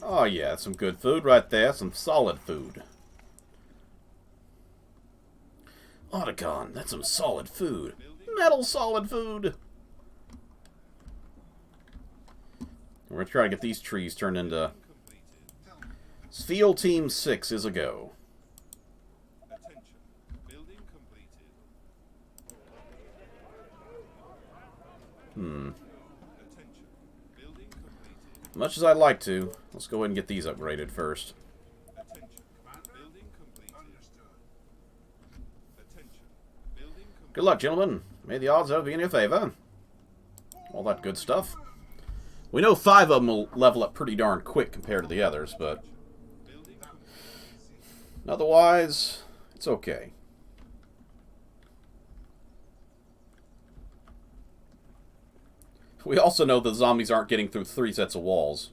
Oh yeah, that's some good food right there, some solid food. Otacon, that's some solid food. Metal solid food! We're going to try to get these trees turned into... Sfeel Team 6 is a go. Attention. Building completed. Attention. Building completed. Much as I'd like to, let's go ahead and get these upgraded first. Attention. Building completed. understood. Attention. Building completed. Good luck, gentlemen. May the odds ever be in your favor. All that good stuff. We know 5 of them will level up pretty darn quick compared to the others, but Building completed. otherwise, it's okay. We also know the zombies aren't getting through 3 sets of walls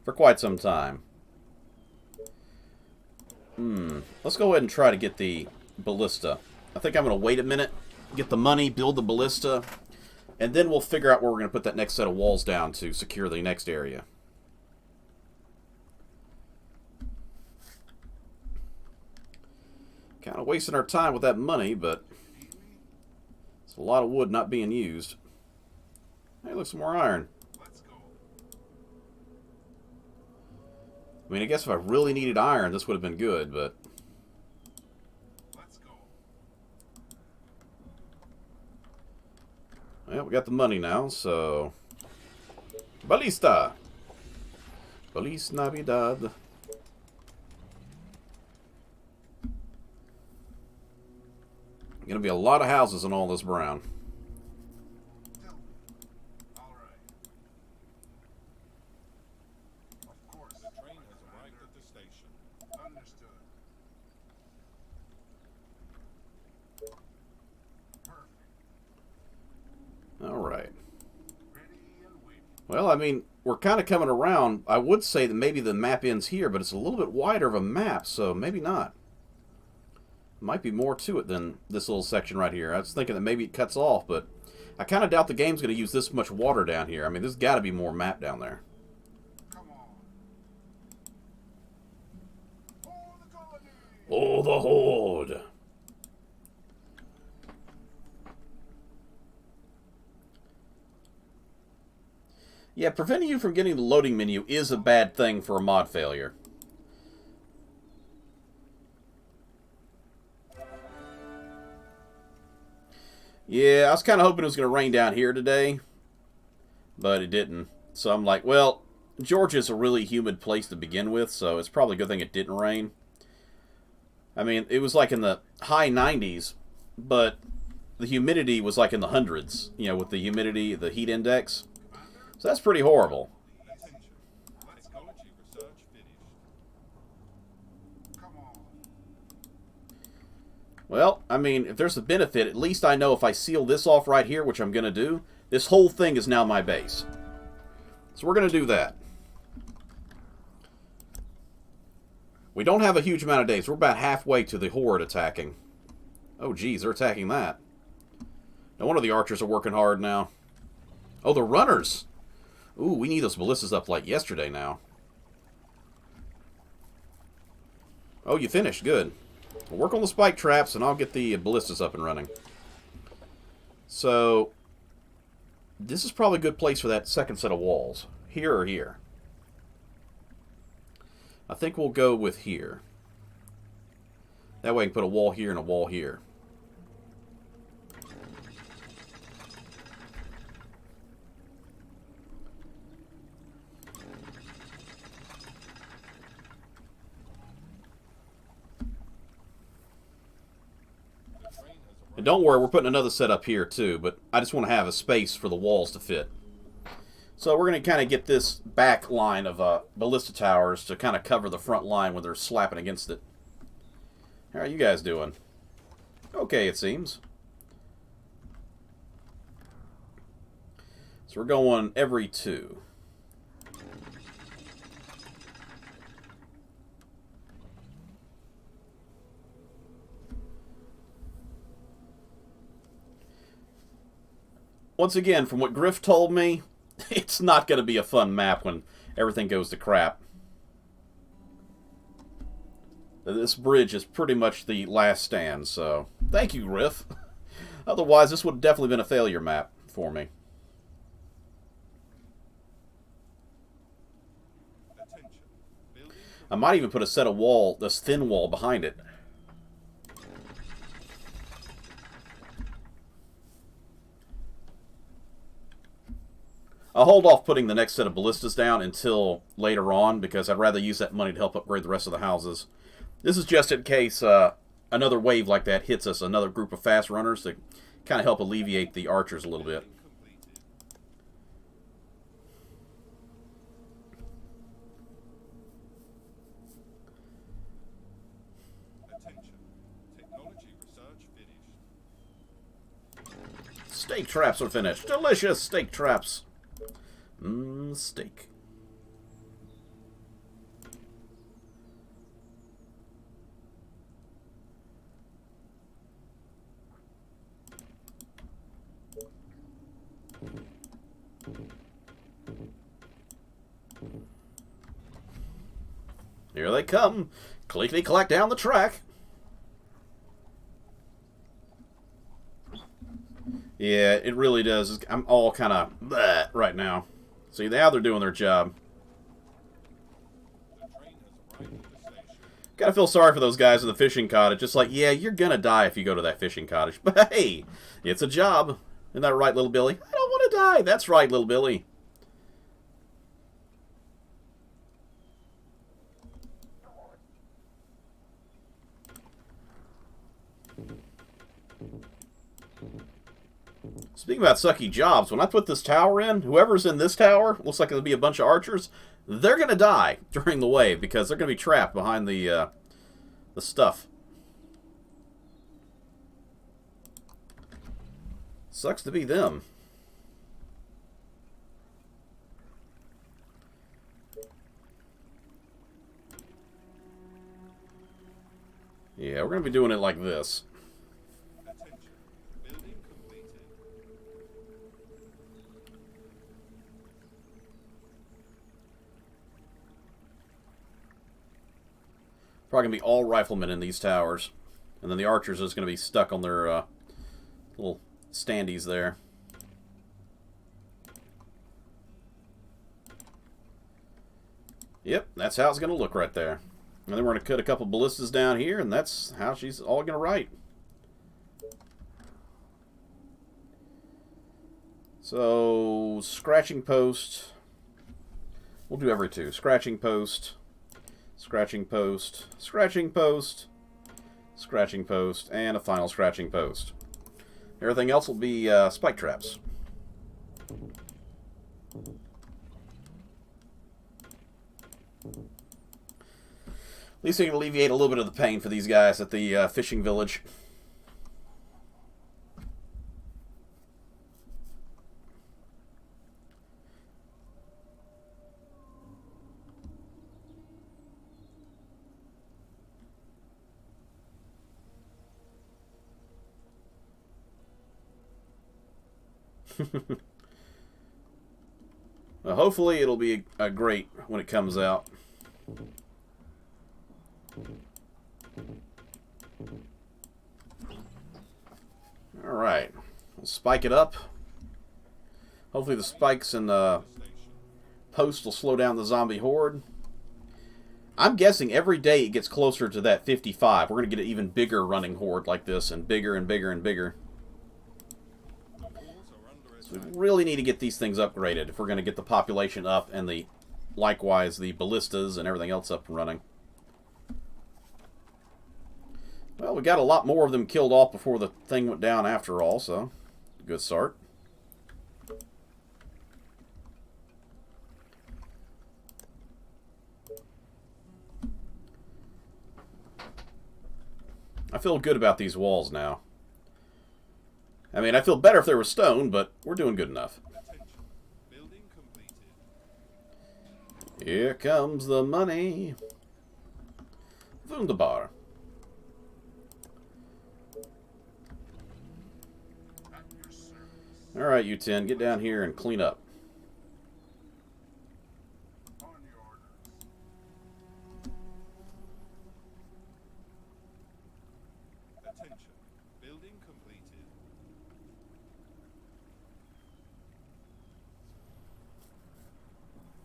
for quite some time. Let's go ahead and try to get the ballista. I think I'm going to wait a minute, get the money, build the ballista, and then we'll figure out where we're going to put that next set of walls down to secure the next area. Kind of wasting our time with that money, but it's a lot of wood not being used. Hey, look, some more iron. Let's go. I mean, I guess if I really needed iron, this would have been good, but... Let's go. Well, we got the money now, so... Ballista! Feliz Navidad. Gonna be a lot of houses in all this brown. Tell me. All right. Of course. The train has arrived at the station. Understood. Perfect. Alright. Ready and waiting. Well, I mean, we're kind of coming around. I would say that maybe the map ends here, but it's a little bit wider of a map, so maybe not. Might be more to it than this little section right here. I was thinking that maybe it cuts off, but I kind of doubt the game's going to use this much water down here. I mean, there's got to be more map down there. Come on. Oh, the Horde. Yeah, preventing you from getting the loading menu is a bad thing for a mod failure. Yeah, I was kind of hoping it was going to rain down here today, but it didn't. So I'm like, well, Georgia's a really humid place to begin with, so it's probably a good thing it didn't rain. I mean, it was like in the high 90s, but the humidity was like in the hundreds, you know, with the humidity, the heat index. So that's pretty horrible. Attention. Let's go. Technology research finished. Come on. Well, I mean, if there's a benefit, at least I know if I seal this off right here, which I'm going to do, this whole thing is now my base. So we're going to do that. We don't have a huge amount of days. We're about halfway to the Horde attacking. Oh, geez, they're attacking that. No wonder the archers are working hard now. Oh, the runners! Ooh, we need those ballistas up like yesterday now. Oh, you finished. Good. We'll work on the spike traps, and I'll get the ballistas up and running. So, this is probably a good place for that second set of walls. Here or here? I think we'll go with here. That way I can put a wall here and a wall here. And don't worry, we're putting another set up here too, but I just want to have a space for the walls to fit. So we're going to kind of get this back line of ballista towers to kind of cover the front line when they're slapping against it. How are you guys doing? Okay, it seems. So we're going every 2. Once again, from what Griff told me, it's not going to be a fun map when everything goes to crap. This bridge is pretty much the last stand, so thank you, Griff. Otherwise, this would have definitely been a failure map for me. Attention. Building I might even put a set of wall, this thin wall behind it. I'll hold off putting the next set of ballistas down until later on because I'd rather use that money to help upgrade the rest of the houses. This is just in case another wave like that hits us, another group of fast runners to kind of help alleviate the archers a little bit. completed. Attention. Technology research finished. Steak traps are finished. Delicious steak traps. Steak. Here they come. Clickety-clack down the track. Yeah, it really does. I'm all kind of right now. See, now they're doing their job. The train has arrived at the station. Gotta feel sorry for those guys in the fishing cottage. Just like, yeah, you're gonna die if you go to that fishing cottage. But hey, it's a job. Isn't that right, little Billy? I don't want to die. That's right, little Billy. Speaking about sucky jobs, when I put this tower in, whoever's in this tower, looks like it'll be a bunch of archers, they're going to die during the wave because they're going to be trapped behind the stuff. Sucks to be them. Yeah, we're going to be doing it like this. Attention. Building completed. Probably going to be all riflemen in these towers. And then the archers is going to be stuck on their little standees there. Yep, that's how it's going to look right there. And then we're going to cut a couple ballistas down here, and that's how she's all going to write. So, scratching post. We'll do every two. Scratching post, scratching post, scratching post, scratching post, and a final scratching post. Everything else will be spike traps. At least we can alleviate a little bit of the pain for these guys at the fishing village. Well, hopefully it'll be a great when it comes out. Alright, we'll spike it up. Hopefully the spikes and posts will slow down the zombie horde. I'm guessing every day it gets closer to that 55. We're going to get an even bigger running horde like this, and bigger and bigger and bigger. So we really need to get these things upgraded if we're going to get the population up and likewise the ballistas and everything else up and running. Well, we got a lot more of them killed off before the thing went down after all, so good start. I feel good about these walls now. I mean, I feel better if they were stone, but we're doing good enough. Building completed. Here comes the money. Wunderbar. At your service. Alright, you 10, get down here and clean up. On your orders. Attention. Building completed.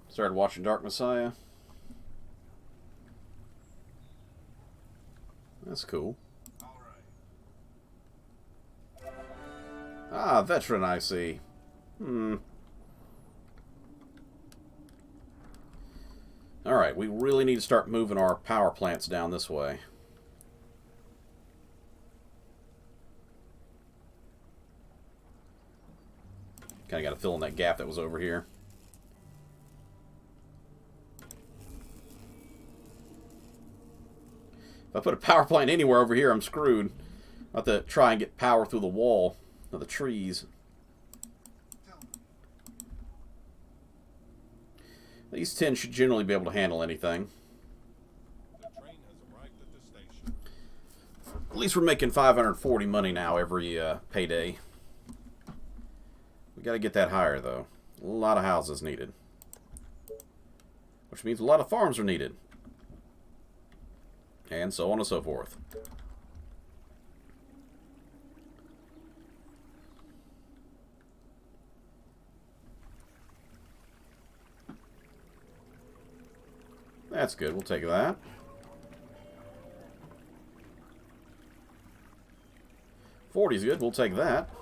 Started watching Dark Messiah. That's cool. All right. Ah, veteran I see. Alright, we really need to start moving our power plants down this way. Kind of got to fill in that gap that was over here. If I put a power plant anywhere over here, I'm screwed. I'll have to try and get power through the wall of the trees. Tell me. These 10 should generally be able to handle anything. The train has arrived at the station. At least we're making 540 money now every payday. We got to get that higher, though. A lot of houses needed. Which means a lot of farms are needed. And so on and so forth. That's good. We'll take that. $40's good. We'll take that. They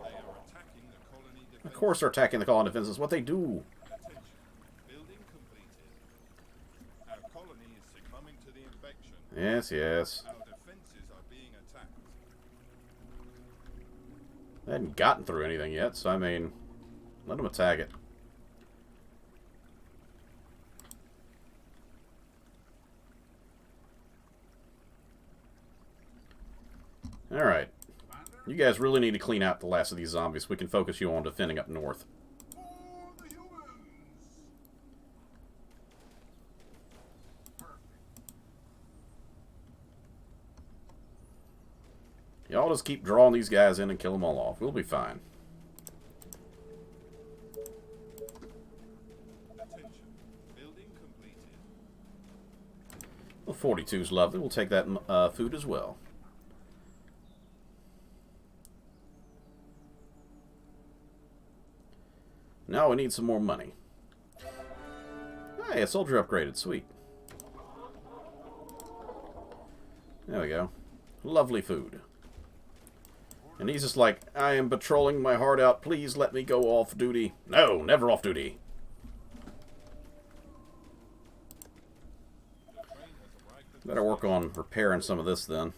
are attacking the colony defense. Of course they're attacking the colony defenses. What they do. Attention. Building completed. Our colony is succumbing to the infection. Yes, yes. Our defenses are being attacked. They hadn't gotten through anything yet, so I mean, let them attack it. Alright. You guys really need to clean out the last of these zombies so we can focus you on defending up north. For the humans. Perfect. Y'all just keep drawing these guys in and kill them all off. We'll be fine. Attention. Building completed. We'll 42's lovely. We'll take that food as well. Now we need some more money. Hey, a soldier upgraded. Sweet. There we go. Lovely food. And he's just like, I am patrolling my heart out. Please let me go off duty. No, never off duty. Better work on repairing some of this then.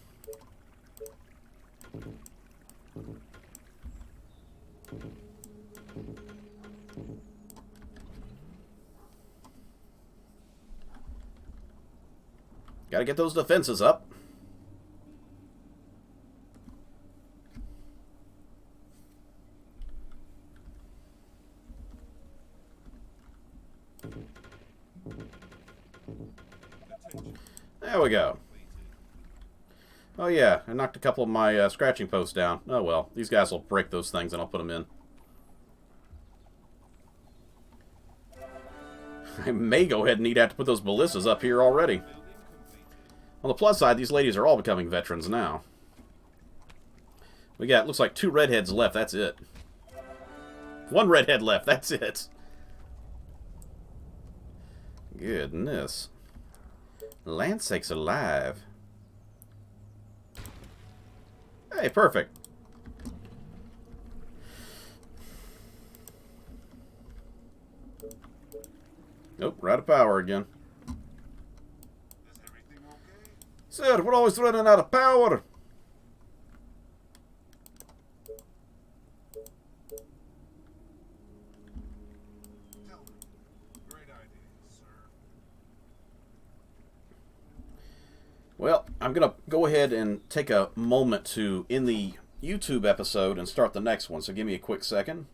Gotta get those defenses up. There we go. Oh yeah, I knocked a couple of my scratching posts down. Oh well, these guys will break those things and I'll put them in. I may go ahead and need to have to put those ballistas up here already. On the plus side, these ladies are all becoming veterans now. We got, looks like 2 redheads left, that's it. 1 redhead left, that's it. Goodness. Land sakes alive. Hey, perfect. Nope, we're out of power again. Is everything okay? Sir, we're always running out of power. Tell me. Great idea, sir. Well, I'm going to go ahead and take a moment to end the YouTube episode and start the next one, so give me a quick second.